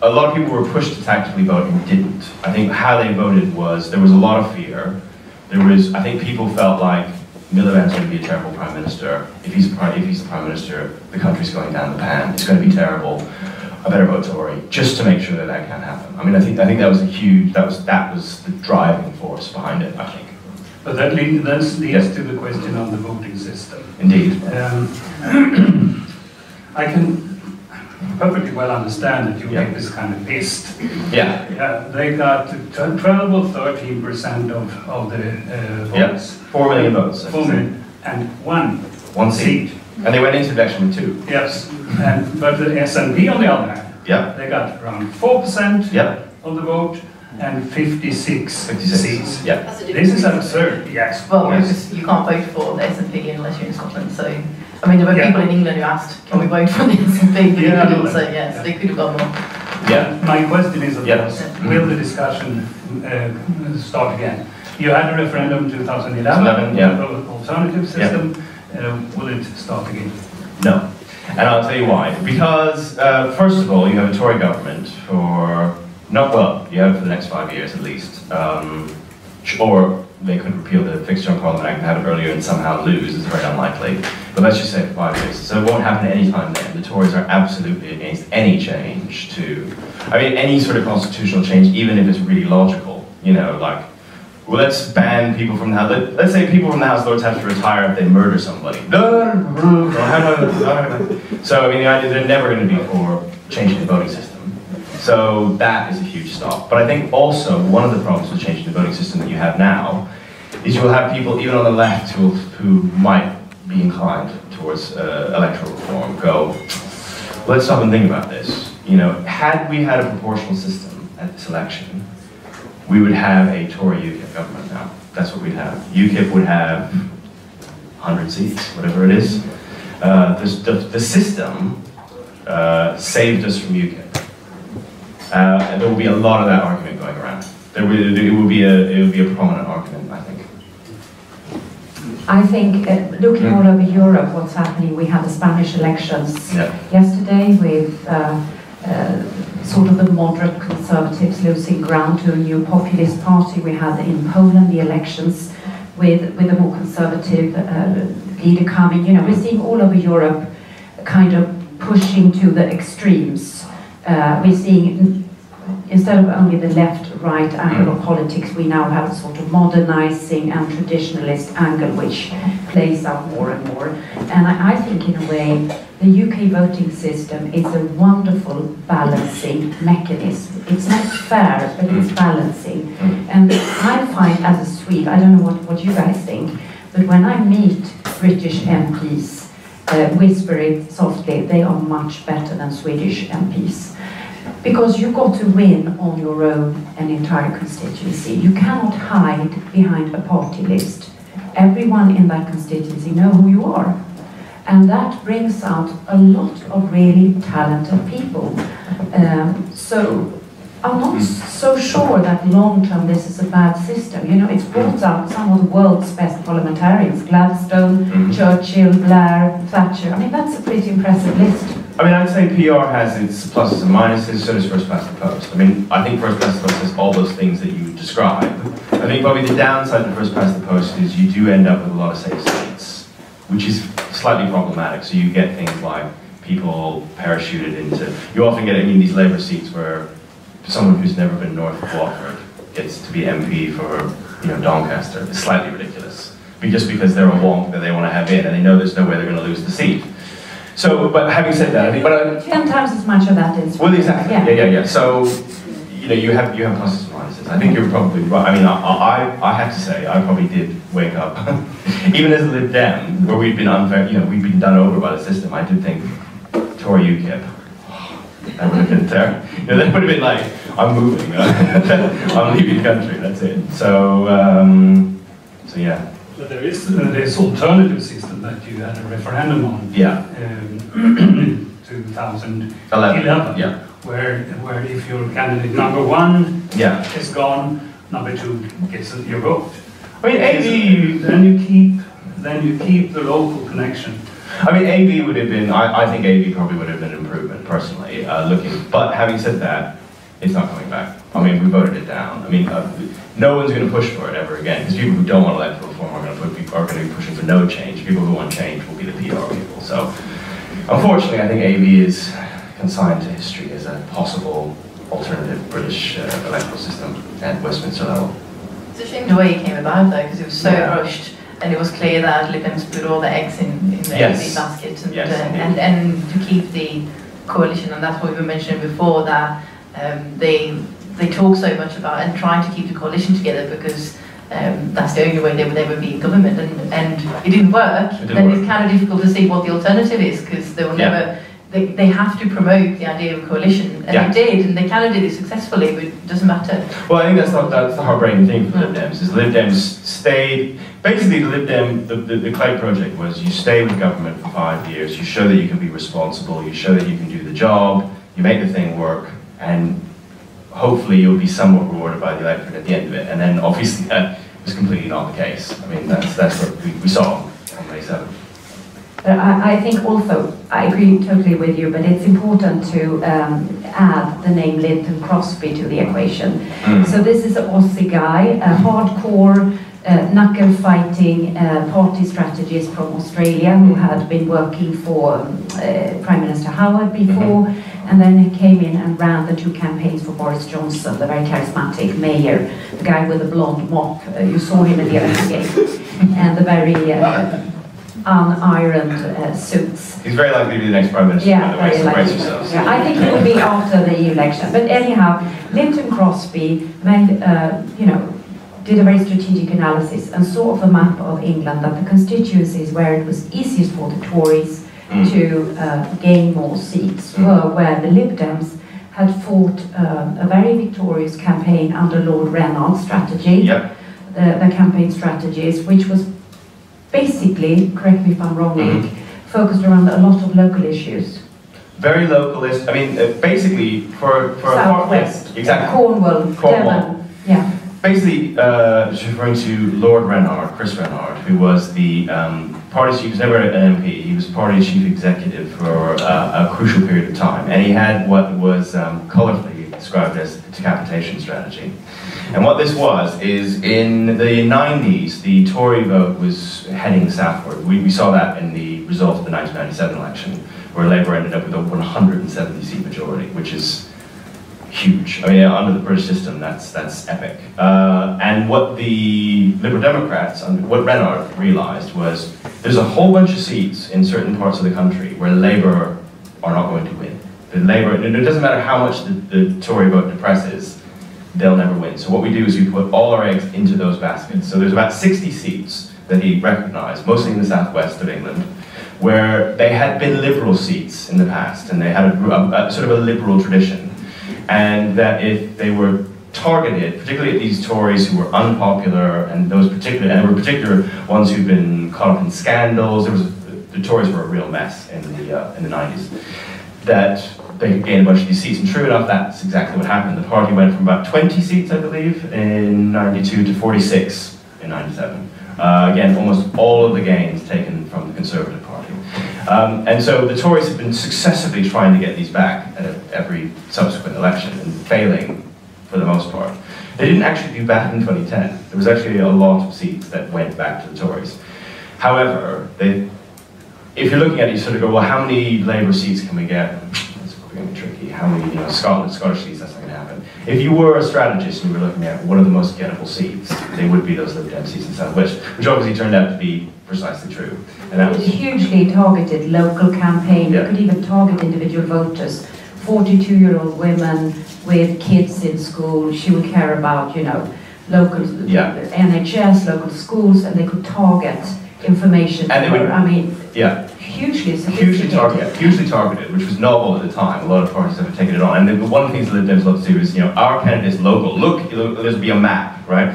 a lot of people were pushed to tactically vote and didn't. I think how they voted was, there was a lot of fear. There was, I think people felt like Miliband's going to be a terrible prime minister. If he's the prime minister, the country's going down the pan. It's going to be terrible. I better vote Tory just to make sure that that can't happen. I mean, I think that was a huge. That was the driving force behind it. I think. But that leads to the question of the voting system. Indeed. I can perfectly well understand that UKIP is kind of pissed. Yeah. They got 12 or 13% of the votes. 4 million votes. 4 million. And one seat. And they went into the election with 2. Yes. But the SNP, on the other hand, they got around 4% of the vote and 56 seats. Yeah. This is absurd. Yes. Well, you can't vote for the SNP unless you're in Scotland, so... I mean, there were people in England who asked, can we vote for the SNP? But you couldn't, so yes, they could have gone more. Yeah. My question is, of course, will the discussion start again? You had a referendum in 2011, alternative system. Will it start again? No. And I'll tell you why. Because, first of all, you have a Tory government for, you have it for the next 5 years at least. Or they could repeal the Fixed Term Parliament Act and have it earlier and somehow lose. It's very unlikely. But let's just say for 5 years. So it won't happen any time then. The Tories are absolutely against any change to, any sort of constitutional change, even if it's really logical. You know, like, well, let's ban people from the House. Let's say people from the House Lords have to retire if they murder somebody. So, the idea they're never going to be for changing the voting system. So that is a huge stop. But I think also one of the problems with changing the voting system that you have now is you'll have people, even on the left, who might be inclined towards electoral reform, go, let's stop and think about this. You know, had we had a proportional system at this election, we would have a Tory UKIP government now. That's what we'd have. UKIP would have 100 seats, whatever it is. The system saved us from UKIP. And there will be a lot of that argument going around. It will be a prominent argument, I think. I think looking all over Europe, what's happening, we had the Spanish elections yesterday with sort of the moderate conservatives losing ground to a new populist party. We had in Poland the elections with a more conservative leader coming. You know, we're seeing all over Europe kind of pushing to the extremes. We're seeing, instead of only the left-right angle of politics, we now have a sort of modernizing and traditionalist angle which plays out more and more. And I think in a way the UK voting system is a wonderful balancing mechanism. It's not fair, but it's balancing. And I find as a Swede, I don't know what you guys think, but when I meet British MPs, whisper it softly, they are much better than Swedish MPs. Because you've got to win on your own an entire constituency. You cannot hide behind a party list. Everyone in that constituency know who you are. And that brings out a lot of really talented people. So I'm not so sure that long-term this is a bad system. You know, it's brought out some of the world's best parliamentarians. Gladstone, Churchill, Blair, Thatcher. I mean, that's a pretty impressive list. I'd say PR has its pluses and minuses, so does first past the post. I think first past the post has all those things that you describe. I think probably the downside to first past the post is you do end up with a lot of safe seats, which is slightly problematic. So you get things like people parachuted into, you often get, these Labour seats where someone who's never been north of Watford gets to be MP for, Doncaster. It's slightly ridiculous. Just because they're a wonk that they want to have in, and they know there's no way they're going to lose the seat. So, but having said that, 10 times as much of that is. Well, exactly. Yeah. So, you have pluses and minuses. I think you're probably right. I have to say, I probably did wake up, even as a Lib Dem, where we'd been unfair. We'd been done over by the system. I did think Tory UKIP. That would have been terrible. That would have been like, I'm moving. I'm leaving the country. That's it. So yeah. But there is this alternative system that you had a referendum on. Yeah. 2011. Where if your candidate number 1 is gone, number 2 gets your vote. AV. Then you keep the local connection. AV would have been. I think AV probably would have been an improvement personally. But having said that, it's not coming back. We voted it down. No one's going to push for it ever again because people who don't want electoral reform are going to be pushing for no change. People who want change will be the PR people. So, unfortunately, I think AB is consigned to history as a possible alternative British electoral system at Westminster level. It's a shame the way it came about, though, because it was so rushed, and it was clear that Lib Dems put all the eggs in the AB basket, and to keep the coalition, and that's what we were mentioning before, that they talk so much about and trying to keep the coalition together because that's the only way they would ever be in government, and it didn't work. Then it's kind of difficult to see what the alternative is, because they will never. They have to promote the idea of coalition, and they did, and they kind of did it successfully, but it doesn't matter. Well, I think that's the heartbreaking thing for the Lib Dems, is the Lib Dems stayed, basically the Clay project was you stay with government for 5 years, you show that you can be responsible, you show that you can do the job, you make the thing work, and hopefully you'll be somewhat rewarded by the electorate at the end of it. And then obviously that was completely not the case. I mean, that's what we saw on May 7th. But I think also, I agree totally with you, but it's important to add the name Lynton Crosby to the equation. So this is an Aussie guy, a hardcore, knuckle fighting party strategist from Australia who had been working for Prime Minister Howard before, and then he came in and ran the 2 campaigns for Boris Johnson, the very charismatic mayor, the guy with the blonde mop. You saw him in the election game, and the very unironed suits. He's very likely to be the next Prime Minister. Yeah, by the way, very so brace likely. yourselves. Yeah, I think it will be after the election. But anyhow, Lynton Crosby made, did a very strategic analysis and saw the map of England that the constituencies where it was easiest for the Tories to gain more seats were where the Lib Dems had fought a very victorious campaign under Lord Renaud's strategy, the campaign strategies, which was basically, correct me if I'm wrong, Nick, focused around a lot of local issues. Very localist. I mean, basically, for Southwest, exactly. Cornwall, Devon, yeah. Basically, referring to Lord Renaud, Chris Renaud, who was the party chief. He was never an MP. He was party chief executive for a crucial period of time, and he had what was colourfully described as a decapitation strategy. And what this was is, in the 90s, the Tory vote was heading southward. We saw that in the result of the 1997 election, where Labour ended up with a 170-seat majority, which is huge. I mean, under the British system, that's epic. And what the Liberal Democrats, what Renaud realised was, there's a whole bunch of seats in certain parts of the country where Labour are not going to win. It doesn't matter how much the Tory vote depresses, they'll never win. So what we do is we put all our eggs into those baskets. So there's about 60 seats that he recognised, mostly in the southwest of England, where they had been Liberal seats in the past, and they had a sort of a Liberal tradition. And that if they were targeted, particularly at these Tories who were unpopular, and there were particular ones who'd been caught up in scandals, the Tories were a real mess in the 90s, that they could gain a bunch of these seats, and true enough, that's exactly what happened. The party went from about 20 seats, I believe, in 92 to 46 in 97. Again, almost all of the gains taken from the Conservative Party. And so the Tories have been successively trying to get these back at every subsequent election, and failing for the most part. They didn't actually do bad in 2010. There was actually a lot of seats that went back to the Tories. However, if you're looking at it, you sort of go, well, how many Labour seats can we get? Going to be tricky. How many, Scottish seats, that's not going to happen. If you were a strategist and you were looking at what are the most gettable seats, they would be those Lib Dem seats in South West, which obviously turned out to be precisely true. And that was hugely targeted local campaign. You could even target individual voters. 42-year-old women with kids in school, she would care about, local NHS, local schools, and they could target information. And they would, I mean, hugely targeted, which was novel at the time. A lot of parties have taken it on. And one of the things the Lib Dems love to do is, our candidate's local. Look, there's be a map, right?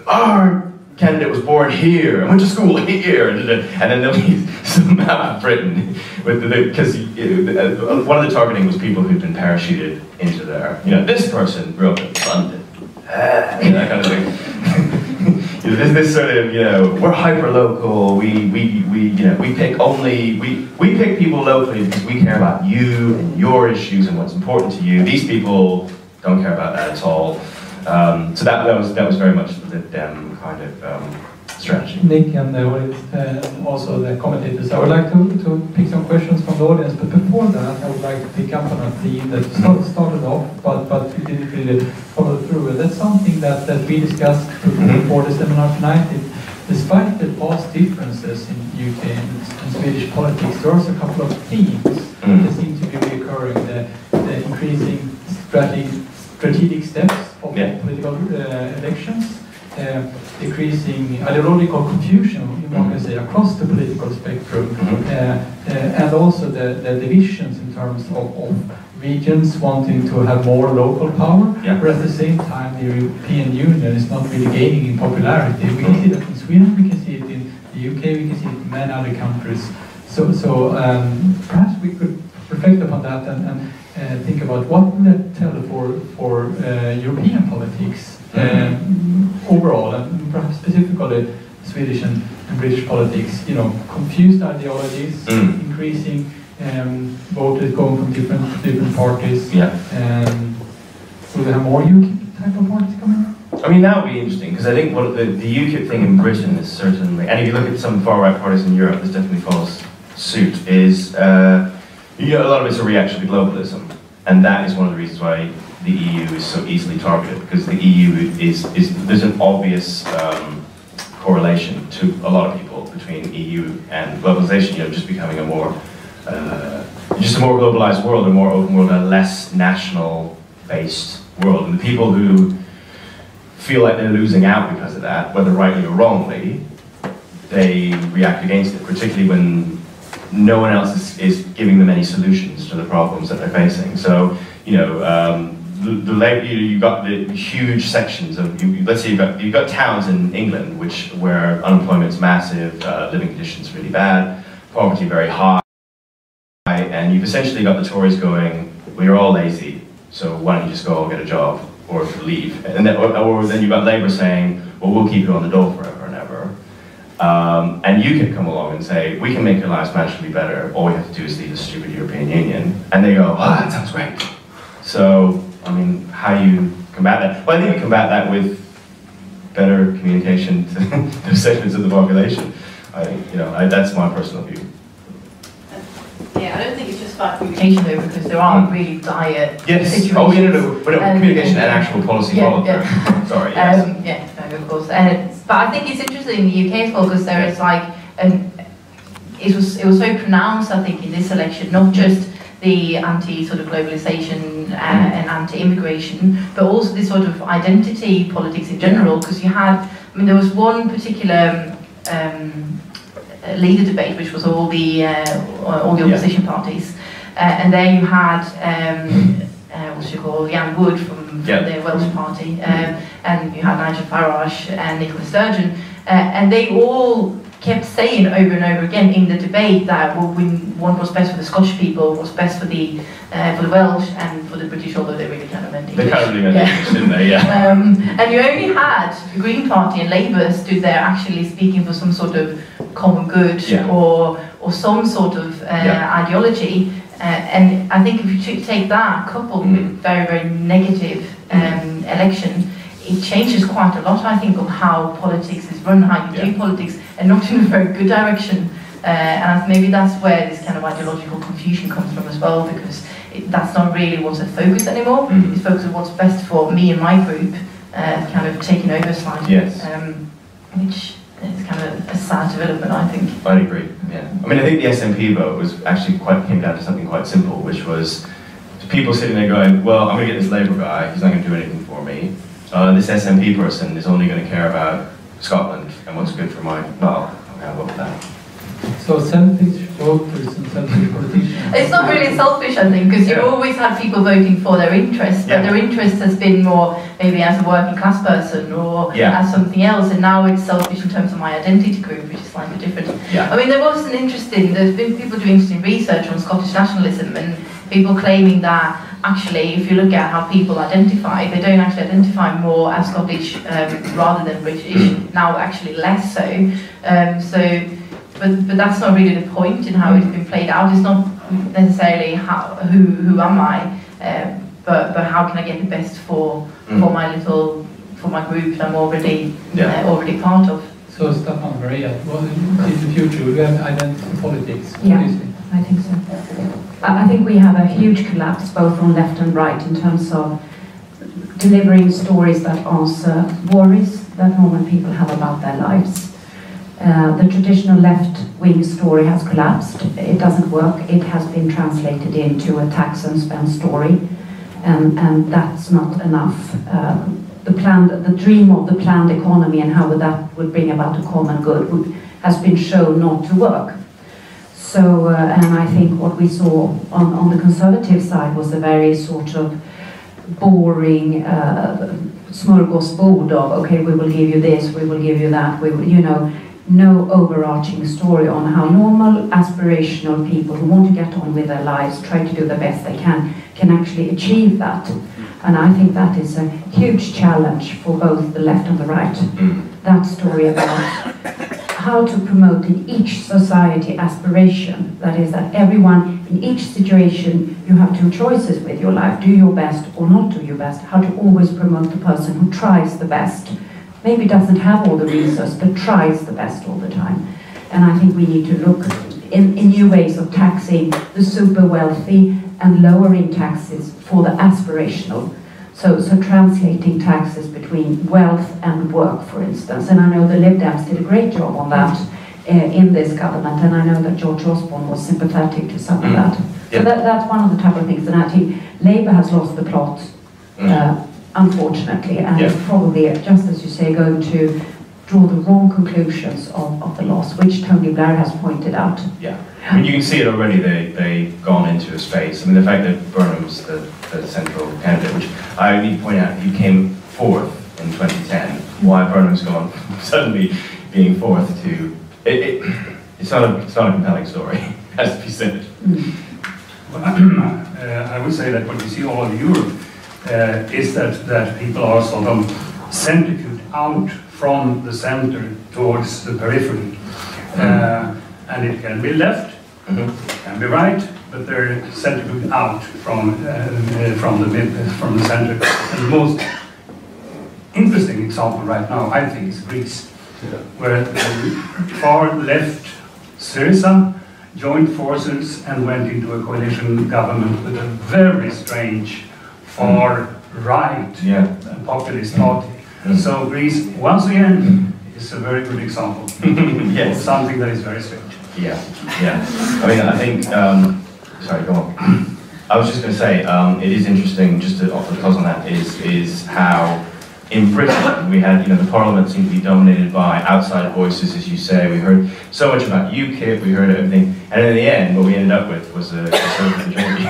Our candidate was born here, and went to school here, and then there'll be some map of Britain. Because one of the targeting was people who'd been parachuted into there. This person grew up in London. That kind of thing. This sort of, we're hyper local. We pick people locally because we care about you and your issues and what's important to you. These people don't care about that at all. So that was very much the Dem kind of strategy. Nick and the audience, also the commentators. I would like to pick some questions from the audience, but before that, I would like to pick up on a theme that started off, but we didn't really follow through. And that's something that we discussed before the seminar tonight. Despite the vast differences in UK and Swedish politics, there are also a couple of themes that seem to be recurring. The increasing strategic steps of political elections, decreasing ideological confusion, one can say, across the political spectrum, and also the divisions in terms of regions wanting to have more local power, but at the same time the European Union is not really gaining in popularity. We can see that in Sweden, we can see it in the UK, we can see it in many other countries. So perhaps we could reflect upon that and think about what would that tell for European politics overall, and perhaps specifically Swedish and British politics. You know, confused ideologies, increasing voters going from different parties. Will we have more UKIP type of parties coming? I mean, that would be interesting, because I think what the UKIP thing in Britain is certainly, and if you look at some far-right parties in Europe, this definitely follows suit, is a lot of it's a reaction to globalism, and that is one of the reasons why the EU is so easily targeted, because the EU there's an obvious correlation to a lot of people between EU and globalization, just becoming a more globalized world, a more open world, a less national-based world. And the people who feel like they're losing out because of that, whether rightly or wrongly, they react against it, particularly when no one else is giving them any solutions to the problems that they're facing. So, you've got the huge sections of, let's say you've got towns in England where unemployment's massive, living conditions really bad, poverty very high, and you've essentially got the Tories going, well, you're all lazy, so why don't you just go get a job or leave? And then, or then you've got Labour saying, well, we'll keep you on the dole forever and ever. And you can come along and say, we can make your lives magically better, all we have to do is leave the stupid European Union. And they go, oh, that sounds great. So, I mean, how do you combat that? Well, I think you combat that with better communication to the segments of the population. That's my personal view. Yeah, I don't think it's just about communication though, because there are really dire situations. Oh, communication and actual policy follow through. Sorry. Yes. No, of course. But I think it's interesting in the UK as well, because there is like, it was so pronounced, I think, in this election, not just the anti-sort of globalization and anti-immigration, but also this sort of identity politics in general, because you had, there was one particular leader debate, which was all the opposition parties, and there you had Anne Wood from the Welsh Party, and you had Nigel Farage and Nicola Sturgeon, and they all kept saying over and over again in the debate that what was best for the Scottish people was best for the Welsh and for the British, although they really kind of meant English. They kind of really meant English, didn't they? And you only had the Green Party and Labour stood there actually speaking for some sort of common good or some sort of ideology. And I think if you take that coupled with very, very negative election, it changes quite a lot, I think, of how politics is run, how you do politics, and not in a very good direction. And maybe that's where this kind of ideological confusion comes from as well, because that's not really what's at focus anymore. It's focused on what's best for me and my group, kind of taking over slightly, which is kind of a sad development, I think. I'd agree, I mean, I think the SNP vote was actually came down to something quite simple, which was people sitting there going, well, I'm going to get this Labour guy, he's not going to do anything for me. This SNP person is only going to care about Scotland and what's good for my, well, I'll go with that. So selfish voters and selfish politicians. It's not really selfish, I think, because you always have people voting for their interests, but their interest has been more maybe as a working class person or as something else, and now it's selfish in terms of my identity group, which is slightly different. I mean, there's been people doing interesting research on Scottish nationalism, and people claiming that actually, if you look at how people identify, they don't actually identify more as Scottish rather than British, now actually less so. But that's not really the point in how it's been played out. It's not necessarily who am I, but how can I get the best for my group that I'm already part of. So, Staffan, Maria, what in the future will we have identity politics? Yeah, I think so. I think we have a huge collapse both on left and right in terms of delivering stories that answer worries that normal people have about their lives. The traditional left-wing story has collapsed. It doesn't work. It has been translated into a tax and spend story, and that's not enough. The dream of the planned economy and how that would bring about a common good has been shown not to work. So, and I think what we saw on the conservative side was a very sort of boring smorgasbord of, okay, we will give you this, we will give you that, we will, you know, no overarching story on how normal, aspirational people who want to get on with their lives, try to do the best they can actually achieve that. And I think that is a huge challenge for both the left and the right. That story about how to promote in each society aspiration, that is that everyone in each situation, you have two choices with your life, do your best or not do your best, how to always promote the person who tries the best, maybe doesn't have all the resources, but tries the best all the time. And I think we need to look in new ways of taxing the super wealthy and lowering taxes for the aspirational. So translating taxes between wealth and work, for instance. And I know the Lib Dems did a great job on that in this government, and I know that George Osborne was sympathetic to some of that. So that's one of the type of things, and I think Labour has lost the plot, unfortunately, and is probably, just as you say, going to draw the wrong conclusions of the loss, which Tony Blair has pointed out. Yeah, I mean, you can see it already. They've gone into a space. I mean, the fact that Burnham's the central candidate, which I need to point out, he came fourth in 2010. Why Burnham's gone suddenly being fourth to it's not a compelling story, has to be said. Well, I would say that what you see all over Europe is that people are sort of centrifuged out from the center towards the periphery. And it can be left, it can be right, but they're centrifuged out from the center. And the most interesting example right now, I think, is Greece, where the far left Syriza joined forces and went into a coalition government with a very strange far right populist party. So Greece, once again, is a very good example of something that is very strange. Yeah. I mean, I think, sorry, go on. I was just going to say, it is interesting, just to offer the cause on that, is how in Britain we had, the Parliament seemed to be dominated by outside voices, as you say. We heard so much about UKIP, we heard everything, and in the end, what we ended up with was a Conservative majority.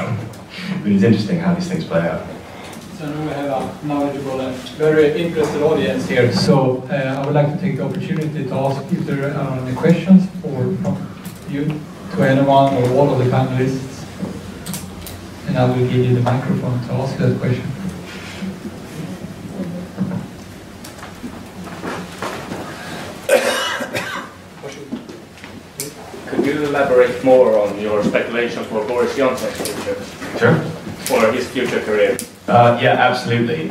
But it's interesting how these things play out. So now we have a knowledgeable and very interested audience here. So I would like to take the opportunity to ask if there are any questions from you to anyone or all of the panelists. And I will give you the microphone to ask that question. Could you elaborate more on your speculation for Boris Johnson's future? Sure. For his future career? Yeah, absolutely.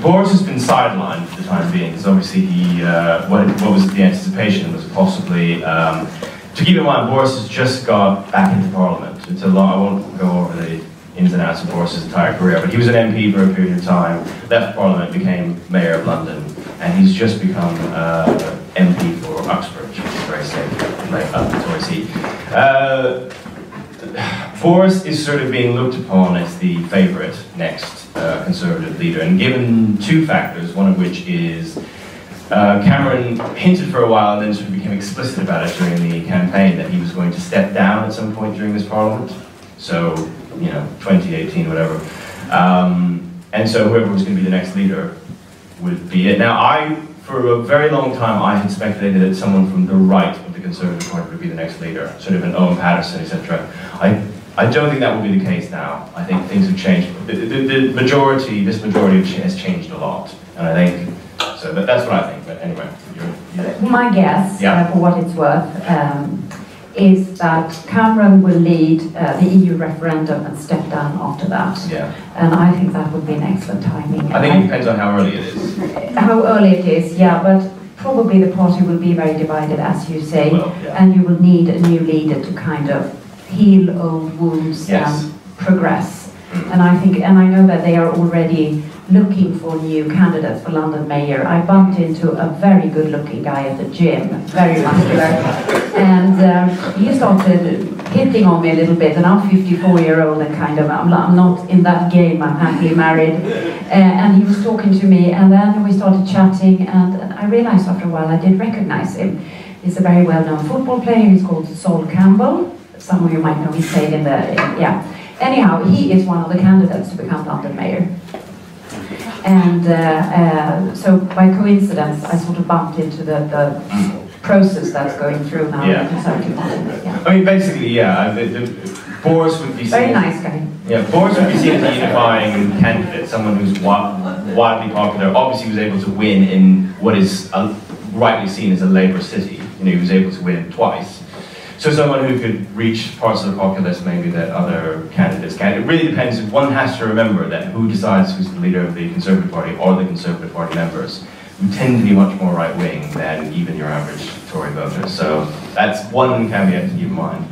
Boris has been sidelined for the time being, because obviously he, what was the anticipation was possibly, to keep in mind, Boris has just got back into Parliament. It's a lot, I won't go over the ins and outs of Boris's entire career, but he was an MP for a period of time, left Parliament, became Mayor of London, and he's just become MP for Uxbridge, which is very safe, like up the Tory seat. Boris is sort of being looked upon as the favourite next Conservative leader, and given two factors, one of which is Cameron hinted for a while and then sort of became explicit about it during the campaign that he was going to step down at some point during this Parliament, so, 2018, whatever. And so whoever was going to be the next leader would be it. Now, for a very long time, I had speculated that someone from the right of the Conservative Party would be the next leader, sort of an Owen Paterson, etc. I don't think that will be the case now. I think things have changed. The majority, this majority has changed a lot, and I think, so that's what I think, but anyway. My guess, for what it's worth, is that Cameron will lead the EU referendum and step down after that. Yeah. And I think that would be an excellent timing. I think it depends on how early it is. How early it is, yeah, but probably the party will be very divided, as you say, Well, yeah. and you will need a new leader to kind of heal old wounds Yes. and progress. And I know that they are already looking for new candidates for London mayor. I bumped into a very good-looking guy at the gym, very muscular, and he started hitting on me a little bit. And I'm 54-year-old and kind of I'm not in that game. I'm happily married, and he was talking to me, and then we started chatting, and I realized after a while I did recognize him. He's a very well-known football player. He's called Sol Campbell. Some of you might know. He played in the yeah. Anyhow, he is one of the candidates to become London mayor. And so by coincidence, I sort of bumped into the process that's going through now. Yeah. In the Conservative Party. Yeah. I mean, basically, yeah, Boris would be seen. Very nice guy. Yeah, Boris would be seen as a unifying candidate, someone who's widely popular. Obviously, was able to win in what is rightly seen as a Labour city. You know, he was able to win twice. So someone who could reach parts of the populace maybe that other candidates can't. It really depends. One has to remember that who decides who's the leader of the Conservative Party or the Conservative Party members, who tend to be much more right-wing than even your average Tory voter. So that's one caveat to keep in mind.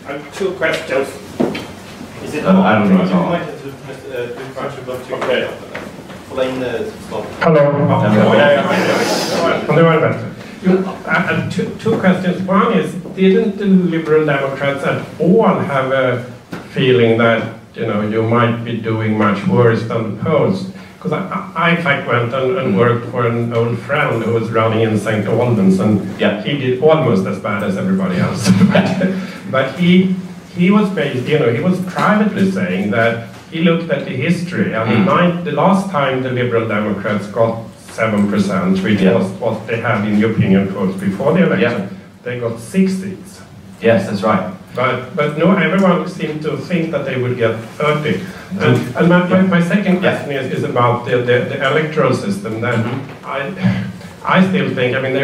I have two questions. Is it I don't think it's on. Okay. Hello. Two questions. One is, didn't the Liberal Democrats at all have a feeling that you might be doing much worse than the polls? Because I in fact went and worked for an old friend who was running in St. Albans, and he did almost as bad as everybody else. but he was based, he was privately saying that he looked at the history, and the last time the Liberal Democrats got 7%, which was what they had in the opinion polls before the election, they got 6 seats. Yes, that's right. But no, everyone seemed to think that they would get 30. And my second question is about the electoral system. That I still think, I mean,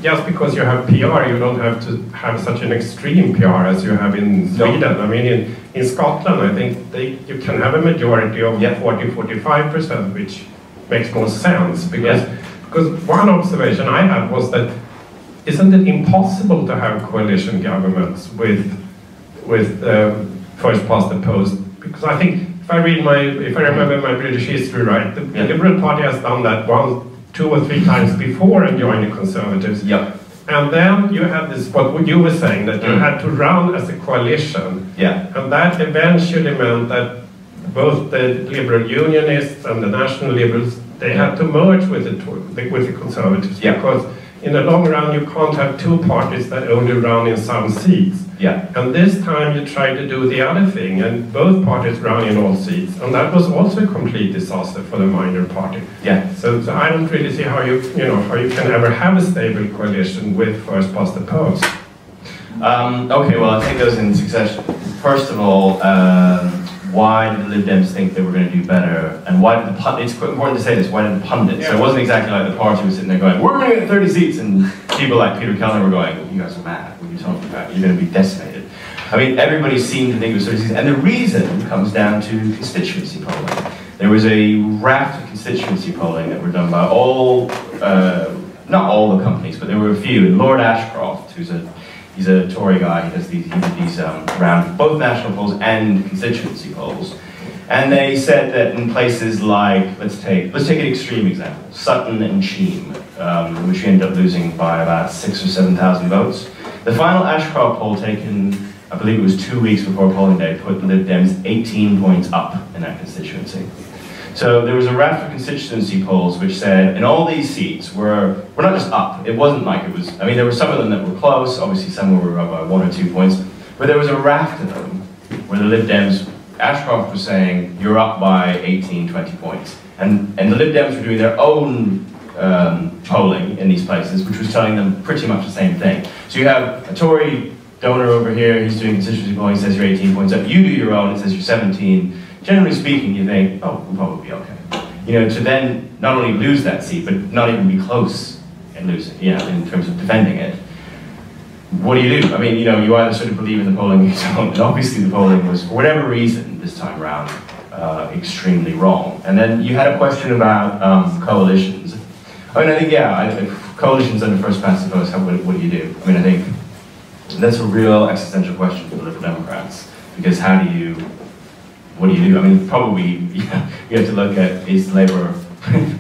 just because you have PR, you don't have to have such an extreme PR as you have in Sweden. I mean, in Scotland, I think you can have a majority of 40–45%, which makes more sense. Because one observation I had was that isn't it impossible to have coalition governments with first past the post? Because I think if I remember my British history right, the Liberal Party has done that 1, 2 or 3 times before and joined the Conservatives. And then you had this, what you were saying, that you had to run as a coalition. And that eventually meant that both the Liberal Unionists and the National Liberals, they had to merge with the Conservatives. Because in the long run, you can't have 2 parties that only run in some seats. And this time you tried to do the other thing, and both parties run in all seats, and that was also a complete disaster for the minor party. So I don't really see how you can ever have a stable coalition with first past the post. Okay, well, I'll take those in succession. First of all, why did the Lib Dems think they were going to do better? And why did it's quite important to say this, why did the pundits? So it wasn't exactly like the party was sitting there going, we're going to get 30 seats, and people like Peter Kellner were going, you guys are mad, what are you talking about? You're going to be decimated. I mean, everybody seemed to think it was 30 seats, and the reason comes down to constituency polling. There was a raft of constituency polling that were done by not all the companies, but there were a few. And Lord Ashcroft, he's a Tory guy, he did these around both national polls and constituency polls. And they said that in places like, let's take an extreme example, Sutton and Cheam, which we ended up losing by about 6,000 or 7,000 votes. The final Ashcroft poll taken, I believe it was 2 weeks before polling day, put the Lib Dems 18 points up in that constituency. So there was a raft of constituency polls which said, in all these seats, we're not just up. It wasn't like it was, I mean, there were some of them that were close, obviously some were up by 1 or 2 points, but there was a raft of them where the Lib Dems, Ashcroft was saying, you're up by 18, 20 points. And the Lib Dems were doing their own polling in these places, which was telling them pretty much the same thing. So you have a Tory donor over here, he's doing constituency polling, he says you're 18 points up. You do your own, it says you're 17. Generally speaking, you think, oh, we'll probably be okay. To then not only lose that seat, but not even be close and lose it, in terms of defending it. What do? I mean, you either sort of believe in the polling or you don't. And obviously the polling was, for whatever reason, this time around extremely wrong. And then you had a question about coalitions. I mean, I think, yeah, coalitions under first past the post, what do you do? I mean, I think that's a real existential question for the Liberal Democrats, because what do you do? I mean, probably you have to look at, is Labour,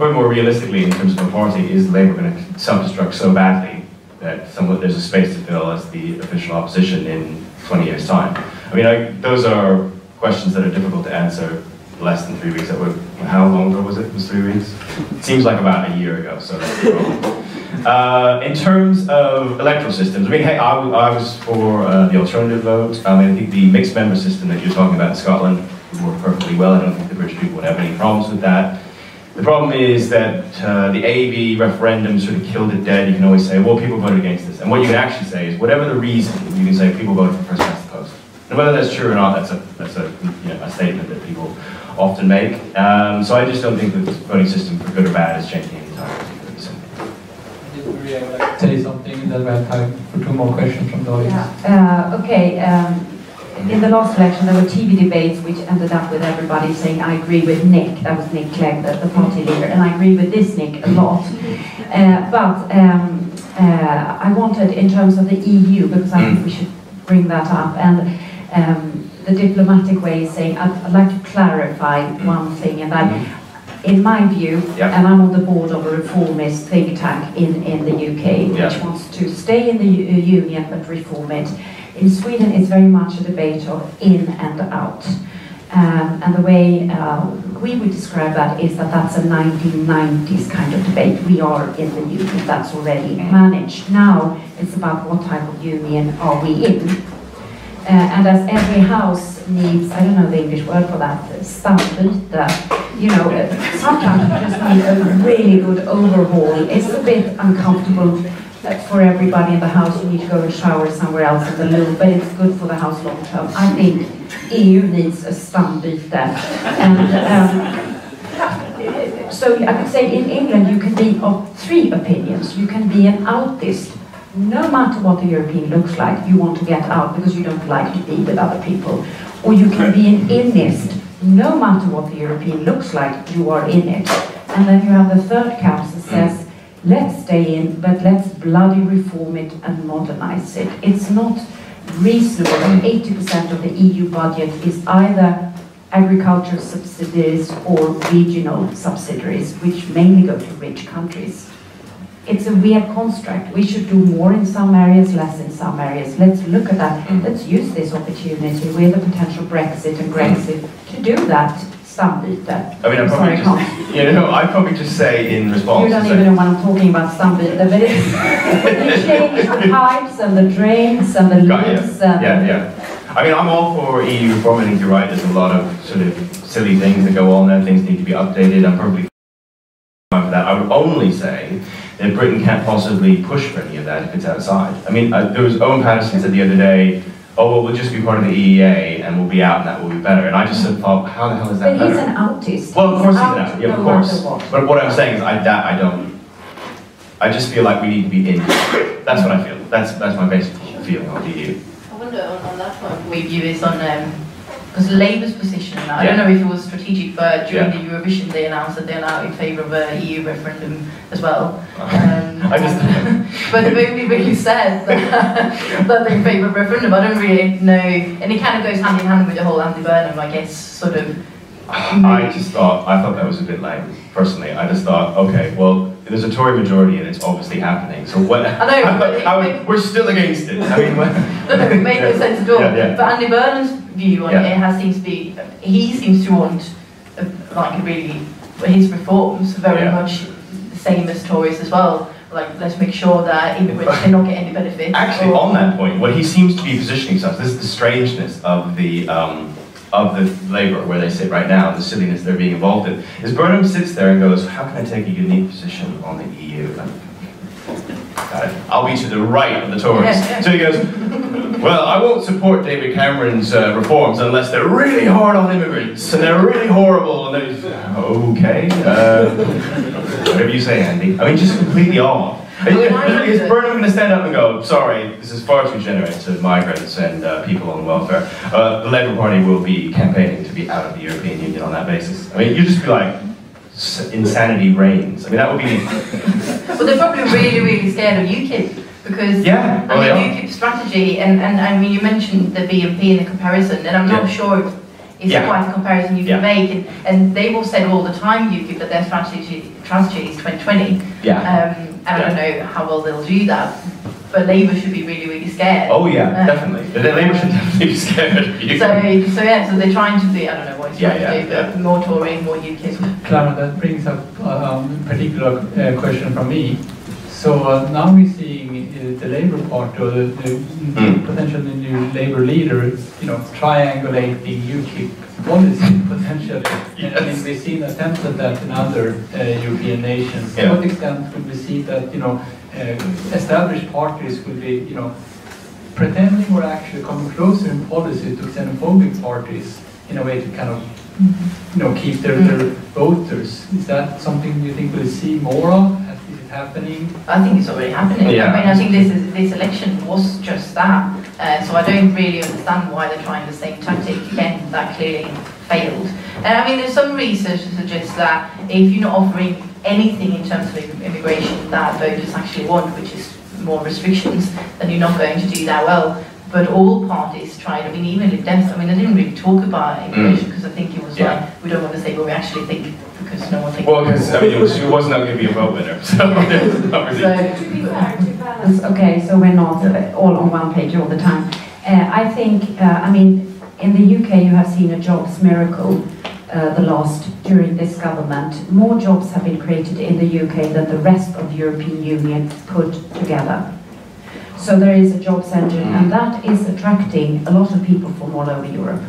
or more realistically in terms of a party, is Labour going to self-destruct so badly that there's a space to fill as the official opposition in 20 years' time? I mean, those are questions that are difficult to answer less than 3 weeks. How long ago was it? It was 3 weeks? It seems like about a year ago, so that's the problem. In terms of electoral systems, I mean, hey, I was for the alternative vote. I mean, I think the mixed member system that you're talking about in Scotland would work perfectly well. I don't think the British people would have any problems with that. The problem is that the AB referendum sort of killed it dead. You can always say, well, people voted against this. And what you can actually say is, whatever the reason, you can say people voted for first past the post. And whether that's true or not, that's a statement that people often make. So I just don't think that the voting system, for good or bad, is changing anytime soon. Maria would like to say something, and then we have time for 2 more questions from the audience. Yeah. Okay. In the last election, there were TV debates which ended up with everybody saying, I agree with Nick, that was Nick Clegg, the party leader, and I agree with this Nick a lot. But I wanted, in terms of the EU, because I think we should bring that up, and the diplomatic way is saying, I'd like to clarify one thing, and that, in my view, and I'm on the board of a reformist think tank in the UK, which wants to stay in the Union but reform it. In Sweden, it's very much a debate of in and out. And the way we would describe that is that that's a 1990s kind of debate. We are in the union, that's already managed. Now, it's about what type of union are we in. And as every house needs, I don't know the English word for that, stambyte, sometimes you just need a really good overhaul. It's a bit uncomfortable for everybody in the house. You need to go and shower somewhere else in the loo, but it's good for the house long term. I think EU needs a stambyte. And so I could say in England you can be of 3 opinions. You can be an outist. No matter what the European looks like, you want to get out because you don't like to be with other people. Or you can be an innist. No matter what the European looks like, you are in it. And then you have the third camp that says, let's stay in, but let's bloody reform it and modernize it. It's not reasonable that 80% of the EU budget is either agricultural subsidies or regional subsidies, which mainly go to rich countries. It's a weird construct. We should do more in some areas, less in some areas. Let's look at that. Let's use this opportunity with the potential Brexit and Grexit to do that. I mean, I'd probably just say in response. You don't even know what I'm talking about, stambyte, but it's you change the pipes and the drains and the leaks. I mean, I'm all for EU reform. I think you're right. There's a lot of sort of silly things that go on there. Things need to be updated. I'm probably fine for that. I would only say that Britain can't possibly push for any of that if it's outside. I mean, there was Owen Paterson said the other day, oh, well, we'll just be part of the EEA and we'll be out and that will be better. And I just thought, how the hell is that better? But he's an outist. Well, of course he's an outist, yeah, of course. But what I'm saying is, I just feel like we need to be in. That's what I feel. That's my basic feeling on the EU. I wonder on that point, what your view is on, because Labour's position, I don't know if it was strategic, but during the Eurovision they announced that they're now in favour of a EU referendum as well. But they've only really said that they're in favour of referendum. I don't really know, and it kind of goes hand in hand with the whole anti-Burnham, I guess, sort of. I thought that was a bit lame, personally. I just thought, okay, well, there's a Tory majority and it's obviously happening. So what? I know, we're still against it. I mean, it made no sense at all. But Andy Burnham's view on it seems to be, he seems to want his reforms very much the same as Tories as well. Like, let's make sure that immigrants cannot get any benefit. Actually, on that point, what he seems to be positioning himself, this is the strangeness of the Labour, where they sit right now, the silliness they're being involved in, is Burnham sits there and goes, how can I take a unique position on the EU? I'll be to the right of the Tories. So he goes, well, I won't support David Cameron's reforms unless they're really hard on immigrants and they're really horrible. And then he's, okay, whatever you say, Andy. I mean, just completely off. Is Burnham going to stand up and go, sorry, this is far too generous to migrants and people on welfare? The Labour Party will be campaigning to be out of the European Union on that basis. I mean, you'd just be like, insanity reigns. I mean, that would be... Well, they're probably really, really scared of UKIP. Because, yeah, UKIP's strategy, and I mean, you mentioned the BNP and the comparison, and I'm not sure if it's quite a comparison you can make, and they've all said all the time, UKIP, that their strategy is 2020. And I don't know how well they'll do that, but Labour should be really, really scared. Oh yeah, definitely. But Labour should definitely be scared. So they're trying to be, I don't know what it's trying to do, but more Tory, more UKIP. Clara, that brings up a particular question from me. So now we're seeing the Labour Party, or the potential new Labour leader, triangulate the UKIP policy potentially. And I mean, we've seen attempts at that in other European nations. To what extent could we see that, established parties will be, pretending or actually coming closer in policy to xenophobic parties in a way to kind of, keep their voters? Is that something you think we'll see more of? Happening? I think it's already happening. I mean, I think this election was just that. So I don't really understand why they're trying the same tactic again. That clearly failed. And I mean, there's some research that suggests that if you're not offering anything in terms of immigration that voters actually want, which is more restrictions, then you're not going to do that well. But all parties tried. I mean, even Lib Dems, I mean, they didn't really talk about immigration because I think it was like, we don't want to say what we actually think because no one thinks. Well, because I mean, it was not going to be a vote winner. So, to be fair, to balance, okay, so we're not all on one page all the time. I think, I mean, in the UK you have seen a jobs miracle during this government. More jobs have been created in the UK than the rest of the European Union put together. So there is a jobs engine, and that is attracting a lot of people from all over Europe,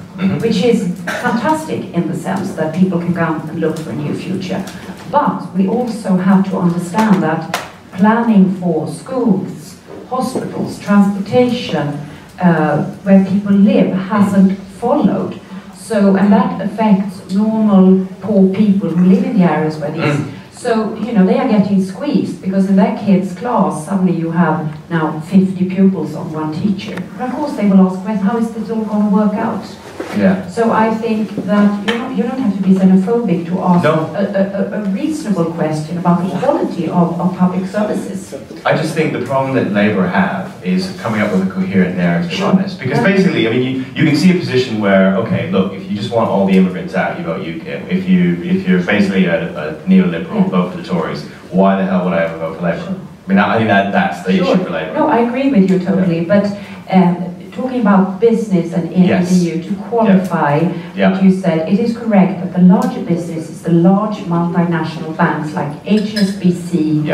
which is fantastic in the sense that people can come and look for a new future. But we also have to understand that planning for schools, hospitals, transportation, where people live hasn't followed. So, and that affects normal poor people who live in the areas where these... So, they are getting squeezed because in their kids' class, suddenly you have now 50 pupils on one teacher. And of course they will ask, well, how is this all going to work out? Yeah. So I think that you don't have to be xenophobic to ask a reasonable question about the quality of public services. I just think the problem that Labour have is coming up with a coherent narrative on this. Because basically, I mean, you can see a position where, okay, look, if you just want all the immigrants out, you vote UKIP. If you're basically a neoliberal, vote for the Tories. Why the hell would I ever vote for Labour? I mean, I think that's the issue for Labour. No, I agree with you totally, but talking about business and in the EU, to qualify what you said, it is correct that the larger businesses, the large multinational banks like HSBC,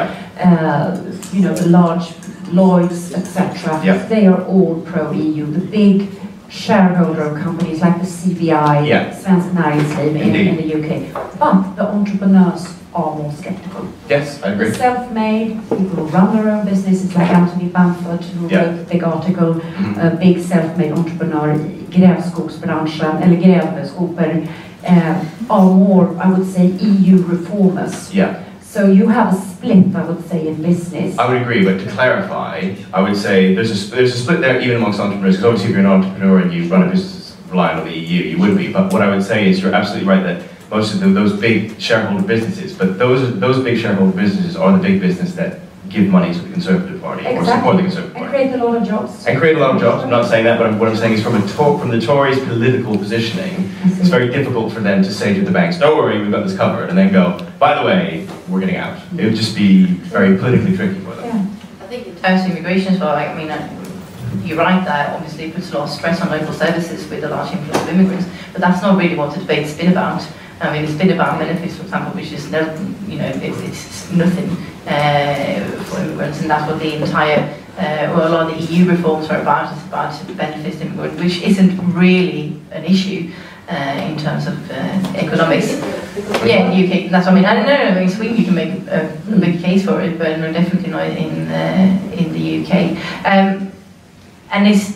the large Lloyds, etc., they are all pro-EU. The big shareholder companies like the CBI, Svenska Näringsliv in the UK. But the entrepreneurs are more skeptical. Yes, I agree. The self-made, people who run their own businesses like Anthony Bamford, who wrote a big article, a big self-made entrepreneur i grävskogsbranschen, eller grävskopor, are more, I would say, EU reformers. So you have a split, I would say, in business. I would agree, but to clarify, I would say there's a split there even amongst entrepreneurs, because obviously if you're an entrepreneur and you run a business relying on the EU, you would be. But what I would say is you're absolutely right that most of those big shareholder businesses, but those big shareholder businesses are the big business that give money to the Conservative Party or support the Conservative Party. And create a lot of jobs. And create a lot of jobs. I'm not saying that, but what I'm saying is from the Tories' political positioning, it's very difficult for them to say to the banks, don't worry, we've got this covered, and then go, by the way, we're getting out. It would just be very politically tricky for them. I think in terms of immigration as well, I mean, you're right that obviously it puts a lot of stress on local services with a large influx of immigrants, but that's not really what the debate's been about. I mean, it's been about benefits, for example, which is, it's nothing for immigrants, and that's what the entire, a lot of the EU reforms are about. It's about benefits to immigrants, which isn't really an issue in terms of economics. Yeah, in the UK, that's what I mean. I don't know, in Sweden you can make a big case for it, but no, definitely not in the UK.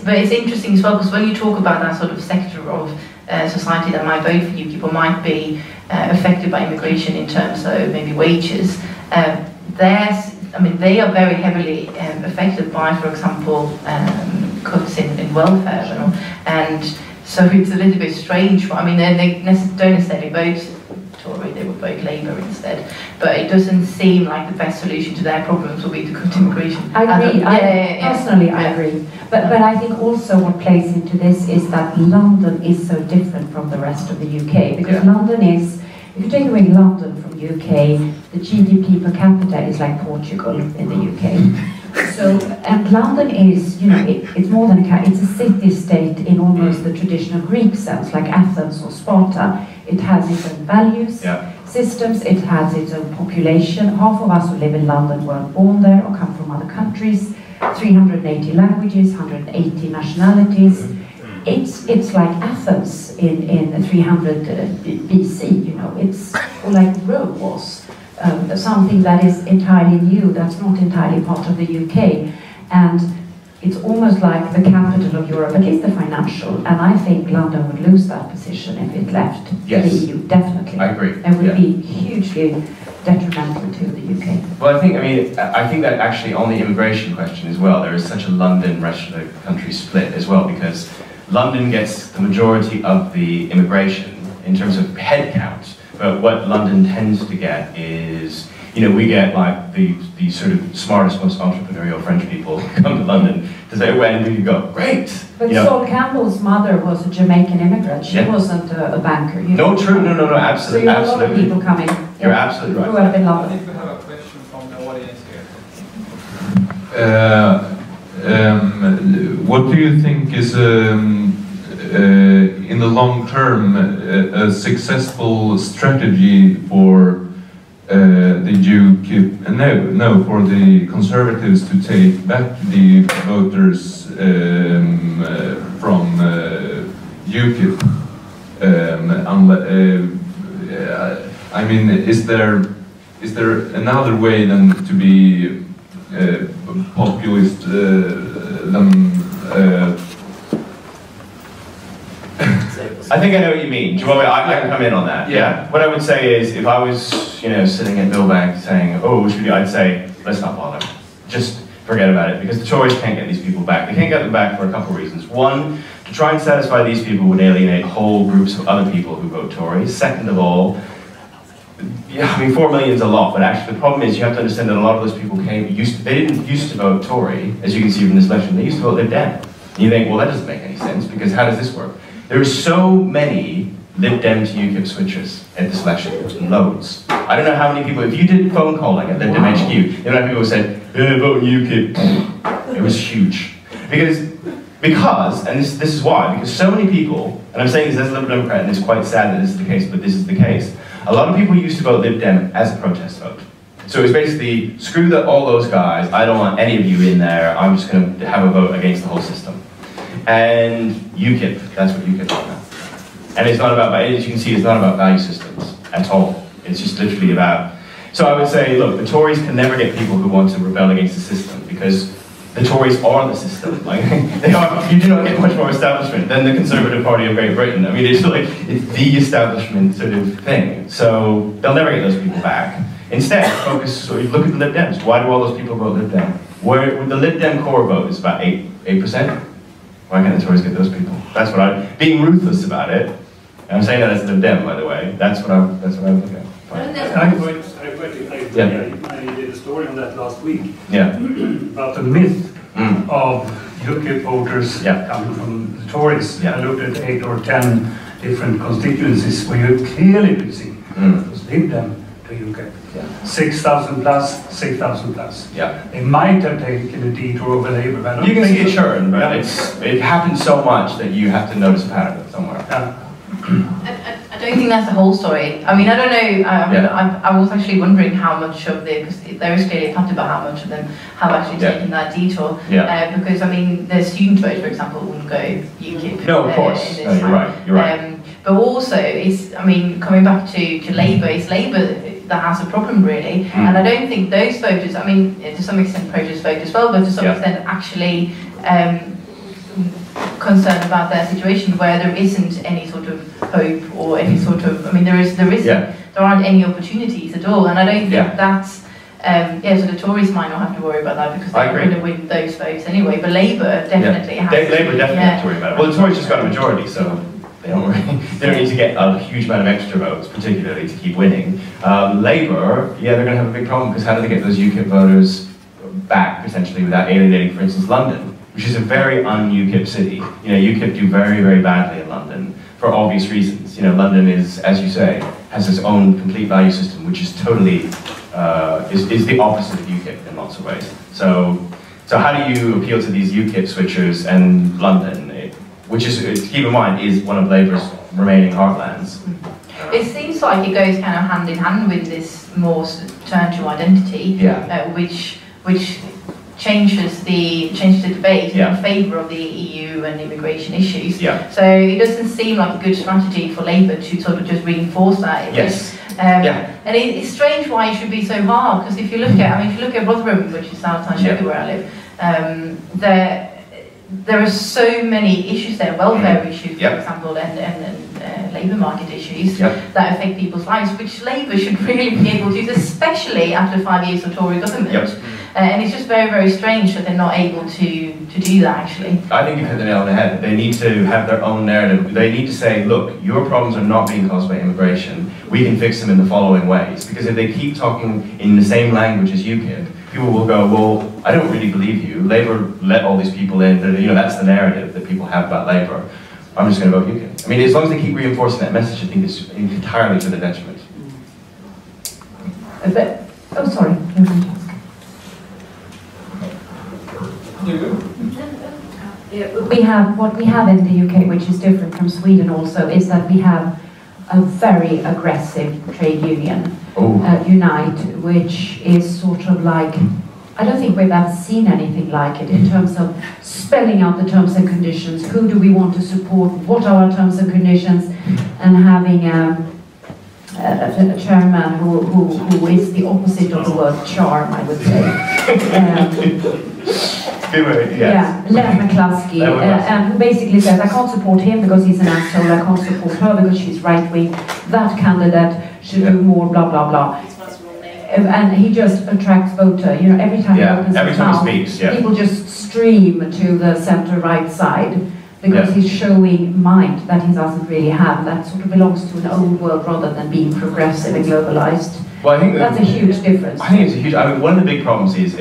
But it's interesting as well, because when you talk about that sort of sector of society that might vote for you, people might be affected by immigration in terms of maybe wages. I mean, they are very heavily affected by, for example, cuts in welfare, and so it's a little bit strange. I mean, they don't necessarily vote Tory, they would vote Labour instead. But it doesn't seem like the best solution to their problems will be to cut immigration. I agree. Personally, I agree. But I think also what plays into this is that London is so different from the rest of the UK. Because London is, if you take away London from UK, the GDP per capita is like Portugal in the UK. So, and London is, you know, it's more than it's a city-state in almost the traditional Greek sense, like Athens or Sparta. It has its own values, systems, it has its own population. Half of us who live in London weren't born there or come from other countries. 380 languages, 180 nationalities. It's like Athens in 300 BC, you know, it's like Rome was. Something that is entirely new, that's not entirely part of the UK. And it's almost like the capital of Europe, at least the financial. And I think London would lose that position if it left the EU, definitely. I agree. It would be hugely detrimental to the UK. Well, I think that actually on the immigration question as well, there is such a London, rest of the country split as well, because London gets the majority of the immigration in terms of head count. But what London tends to get is, you know, we get like the sort of smartest, most entrepreneurial French people come to London to say, when do you go? Great! But you know? Sol Campbell's mother was a Jamaican immigrant. She wasn't a banker. You know? No, true, no, absolutely. So you have a lot of people coming. You're absolutely right. Who have been I London. think we have a question from the audience here. What do you think is in the long term a successful strategy for the UKIP, for the Conservatives to take back the voters from UKIP? I mean, is there another way than to be populist I think I know what you mean. Do you want me? I can come in on that. Yeah. What I would say is, if I was, you know, sitting at Millbank saying, "Oh, what should we do?" I'd say, "Let's not bother. Just forget about it," because the Tories can't get these people back. They can't get them back for a couple of reasons. One, to try and satisfy these people would alienate whole groups of other people who vote Tories. Second of all, yeah, I mean, 4 million is a lot, but actually the problem is you have to understand that a lot of those people they didn't used to vote Tory, as you can see from this election. They used to vote Lib Dem. And you think, well, that doesn't make any sense, because how does this work? There are so many Lib Dem to UKIP switchers at this election, loads. I don't know how many people, if you did phone calling at Lib Dem HQ, you know how many people said, vote UKIP. It was huge. Because, and this is why, because so many people, and I'm saying this as a Liberal Democrat, and it's quite sad that this is the case, but this is the case, a lot of people used to vote Lib Dem as a protest vote. So it was basically, screw all those guys, I don't want any of you in there, I'm just going to have a vote against the whole system. And UKIP, that's what UKIP is now. And it's not about, as you can see, it's not about value systems at all. It's just literally about, so I would say, look, the Tories can never get people who want to rebel against the system, because the Tories are the system. Like, they are, you do not get much more establishment than the Conservative Party of Great Britain. I mean, it's like, it's the establishment sort of thing. So they'll never get those people back. Instead, focus, so you look at the Lib Dems. Why do all those people vote Lib Dem? Where the Lib Dem core vote is about 8%. Why can't the Tories get those people? That's what I'm being ruthless about it. And I'm saying that as a Lib Dem, by the way. That's what I'm looking at. I did a story on that last week. Yeah. About the myth of UKIP voters coming from the Tories. I looked at 8 or 10 different constituencies where you clearly could see it was Lib Dem to UKIP. 6,000 plus, 6,000 plus. Yeah. They might have taken a detour over Labour, but you can see a churn, but it happens so much that you have to notice a pattern somewhere. I don't think that's the whole story. I mean, I don't know. I was actually wondering how much of because there is clearly a fact about how much of them have actually taken that detour. Because I mean, the student vote, for example, wouldn't go UKIP. No, of course. No, you're right. You're right. But also, it's, I mean, coming back to Labour, it's Labour that has a problem, really. And I don't think those voters, I mean, to some extent protest vote as well, but to some extent actually concerned about their situation where there isn't any sort of hope or any sort of, I mean, there aren't any opportunities at all. And I don't think that's yeah, so the Tories might not have to worry about that because they're going to win those votes anyway. But Labour definitely has. Labour definitely have to worry about it. Well, the Tories just got a majority, so they don't need to get a huge amount of extra votes, particularly to keep winning. Labour, yeah, they're going to have a big problem because how do they get those UKIP voters back potentially without alienating, for instance, London, which is a very un-UKIP city. You know, UKIP do very, very badly in London for obvious reasons. You know, London is, as you say, has its own complete value system, which is totally is the opposite of UKIP in lots of ways. So how do you appeal to these UKIP switchers and London, which is, keep in mind, is one of Labour's remaining heartlands? It seems like it goes kind of hand in hand with this more turn to identity, which changes the debate in favour of the EU and immigration issues. So it doesn't seem like a good strategy for Labour to sort of just reinforce that. And it's strange why it should be so hard, because if you look at, if you look at Rotherham, which is Southtown Sheffield where I live, there are so many issues there, welfare issues, for example, and labour market issues that affect people's lives, which Labour should really be able to do, especially after 5 years of Tory government. And it's just very, very strange that they're not able to do that, actually. I think you've hit the nail on the head. They need to have their own narrative. They need to say, look, your problems are not being caused by immigration. We can fix them in the following ways. Because if they keep talking in the same language as UKIP, people will go, well, I don't really believe you. Labour let all these people in. You know, that's the narrative that people have about Labour. I'm just going to vote UKIP. I mean, as long as they keep reinforcing that message, I think it's entirely to the detriment. Oh, sorry. We have, what we have in the UK, which is different from Sweden also, is that we have a very aggressive trade union, Unite, which is sort of like, I don't think we've ever seen anything like it in terms of spelling out the terms and conditions, who do we want to support, what are our terms and conditions, and having a chairman who is the opposite of the word charm, I would say. Len McCluskey, and who basically says, I can't support him because he's an asshole, I can't support her because she's right-wing, that candidate should do more, blah, blah, blah. And he just attracts voter, you know, every time he opens his mouth, people just stream to the centre-right side because he's showing mind that he doesn't really have, that sort of belongs to an old world rather than being progressive and globalized. Well, I think that's a huge difference. I think it's a huge. I mean, one of the big problems is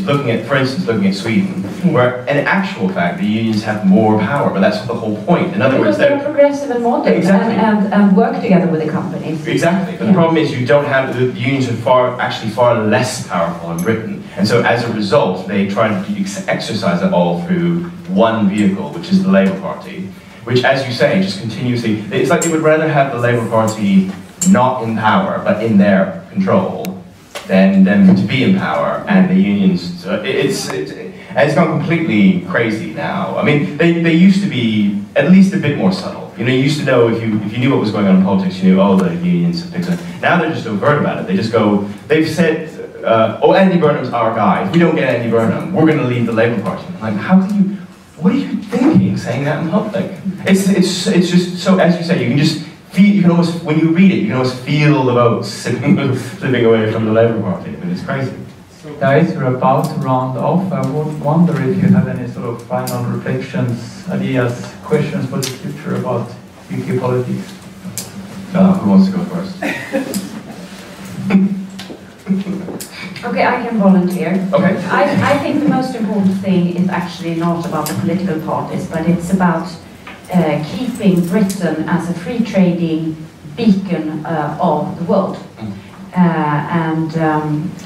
looking at, for instance, looking at Sweden, where in actual fact the unions have more power, but that's the whole point. In other words, they're progressive and modern and work together with the companies. Exactly. But the problem is you don't have the unions are actually far less powerful in Britain, and so as a result they try to exercise it all through one vehicle, which is the Labour Party, which, as you say, just continuously. It's like they would rather have the Labour Party not in power, but in their control, than to be in power, and the unions. So it's gone completely crazy now. I mean, they used to be at least a bit more subtle. You know, you used to know if you knew what was going on in politics, you knew, oh, the unions have fixed it. Now they're just overt about it. They just go. They've said, oh, Andy Burnham's our guy. If we don't get Andy Burnham, we're going to leave the Labour Party. I'm like, how can you? What are you thinking, saying that in public? It's just so, as you say, you can just. You can almost, when you read it, you can almost feel the votes slipping away from the Labour Party. I mean, it's crazy. Guys, we're about to round off. I would wonder if you have any sort of final reflections, ideas, questions for the future about UK politics. Who wants to go first? Okay, I can volunteer. Okay. I think the most important thing is actually not about the political parties, but it's about keeping Britain as a free trading beacon of the world. And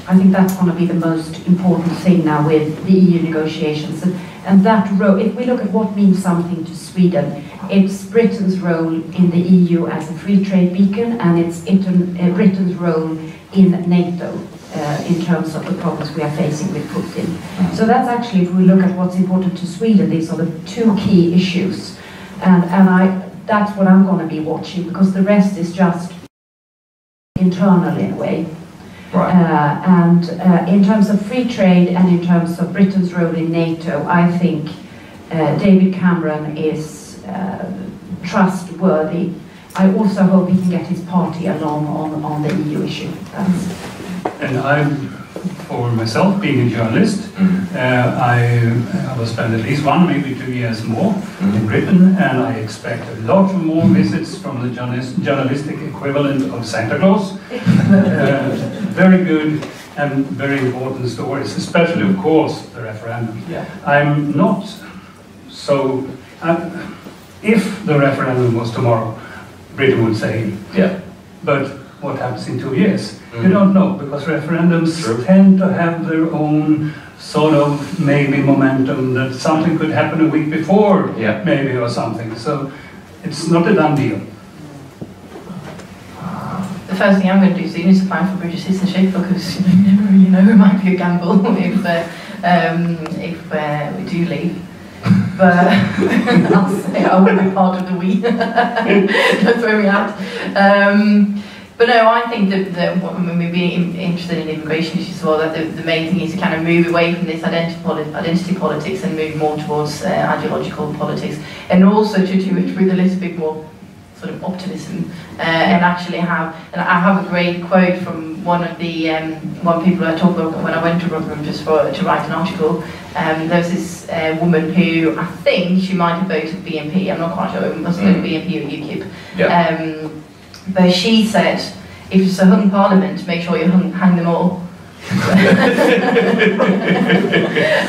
I think that's going to be the most important thing now with the EU negotiations. And that role, if we look at what means something to Sweden, it's Britain's role in the EU as a free trade beacon, and it's Britain's role in NATO in terms of the problems we are facing with Putin. So that's actually, if we look at what's important to Sweden, these are the two key issues. And that's what I'm going to be watching, because the rest is just internal in a way. Right. And in terms of free trade and in terms of Britain's role in NATO, I think David Cameron is trustworthy. I also hope he can get his party along on the EU issue. And I'm for myself, being a journalist, I will spend at least 1, maybe 2 years more in Britain, and I expect a lot more visits from the journalistic equivalent of Santa Claus. Very good and very important stories, especially, of course, the referendum. Yeah. I'm not so... if the referendum was tomorrow, Britain would say, yeah. But what happens in 2 years? You don't know, because referendums tend to have their own sort of maybe momentum, that something could happen a week before, maybe, or something. So it's not a done deal. The first thing I'm going to do soon is apply for British citizenship, because you never really know, it might be a gamble if we do leave. But I'll say I will be part of the we. That's where we're at. But no, I think that when we're being interested in immigration issues as well, that the main thing is to kind of move away from this identity politics and move more towards ideological politics, and also to do it with a little bit more sort of optimism, and actually have. And I have a great quote from one of the people I talked about when I went to Rotherham just to write an article. There was this woman who, I think she might have voted BNP, I'm not quite sure, it must have been BNP or UKIP. Yeah. But she said, if it's a hung parliament, make sure you hang them all.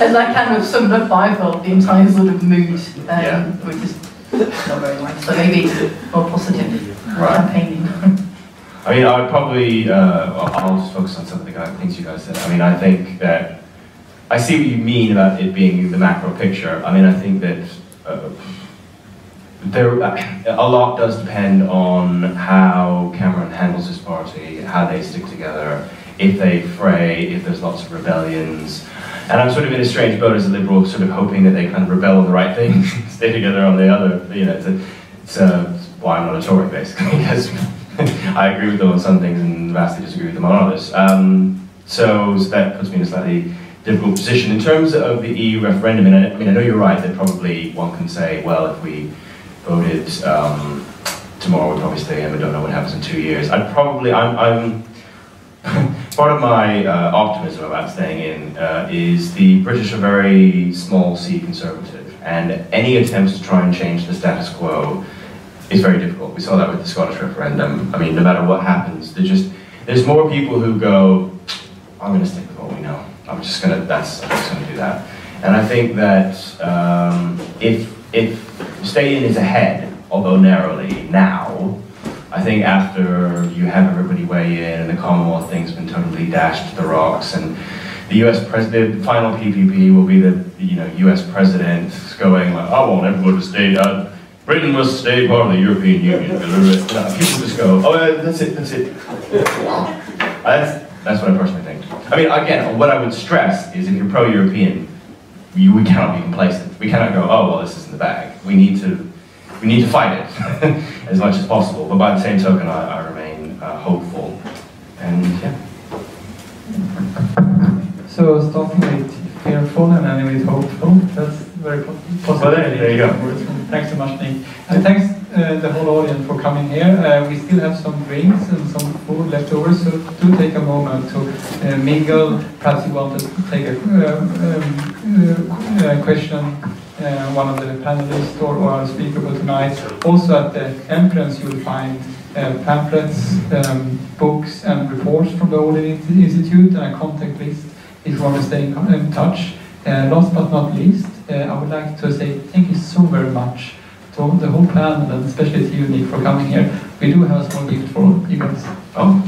And that kind of summed up, I felt, the entire sort of mood, which is not very nice. So maybe it's more positive campaigning. I mean, I would probably, I'll just focus on some of the things you guys said. I mean, I think that, I see what you mean about it being the macro picture. I mean, I think that a lot does depend on how Cameron handles his party, how they stick together, if they fray, if there's lots of rebellions. And I'm sort of in a strange boat as a liberal, sort of hoping that they kind of rebel on the right things, stay together on the other. You know, it's why I'm not a Tory, basically, because I agree with them on some things and vastly disagree with them on others. So that puts me in a slightly difficult position. In terms of the EU referendum, and I mean, I know you're right that probably one can say, well, if we voted tomorrow, we'd probably stay in, we don't know what happens in 2 years. I'm part of my optimism about staying in is the British are very small C conservative, and any attempts to try and change the status quo is very difficult. We saw that with the Scottish referendum. I mean, no matter what happens, there's more people who go, I'm going to stick with what we know. I'm just going to do that. And I think that if stay in is ahead, although narrowly now, I think after you have everybody weigh in and the Commonwealth thing's been totally dashed to the rocks, and the US president, the final PPP will be the US president going like, I want everyone to stay, Britain must stay part of the European Union. People just go, oh, that's it. That's what I personally think. I mean, again, what I would stress is if you're pro-European, we cannot be complacent. We cannot go, oh, well, this is in the bag. We need to fight it as much as possible. But by the same token, I remain hopeful. And yeah. So starting with fearful and ending with hopeful, that's very positive. Well, there you go. Thanks so much, Nick. And thanks the whole audience for coming here. We still have some drinks and some food left over, so do take a moment to mingle. Perhaps you want to take a question, one of the panelists or our speaker for tonight. Also at the entrance you will find pamphlets, books and reports from the Odin Institute, and a contact list if you want to stay in touch. Last but not least, I would like to say thank you so very much to the whole panel, and especially to you, Nick, for coming here. We do have a small gift for you guys. Oh.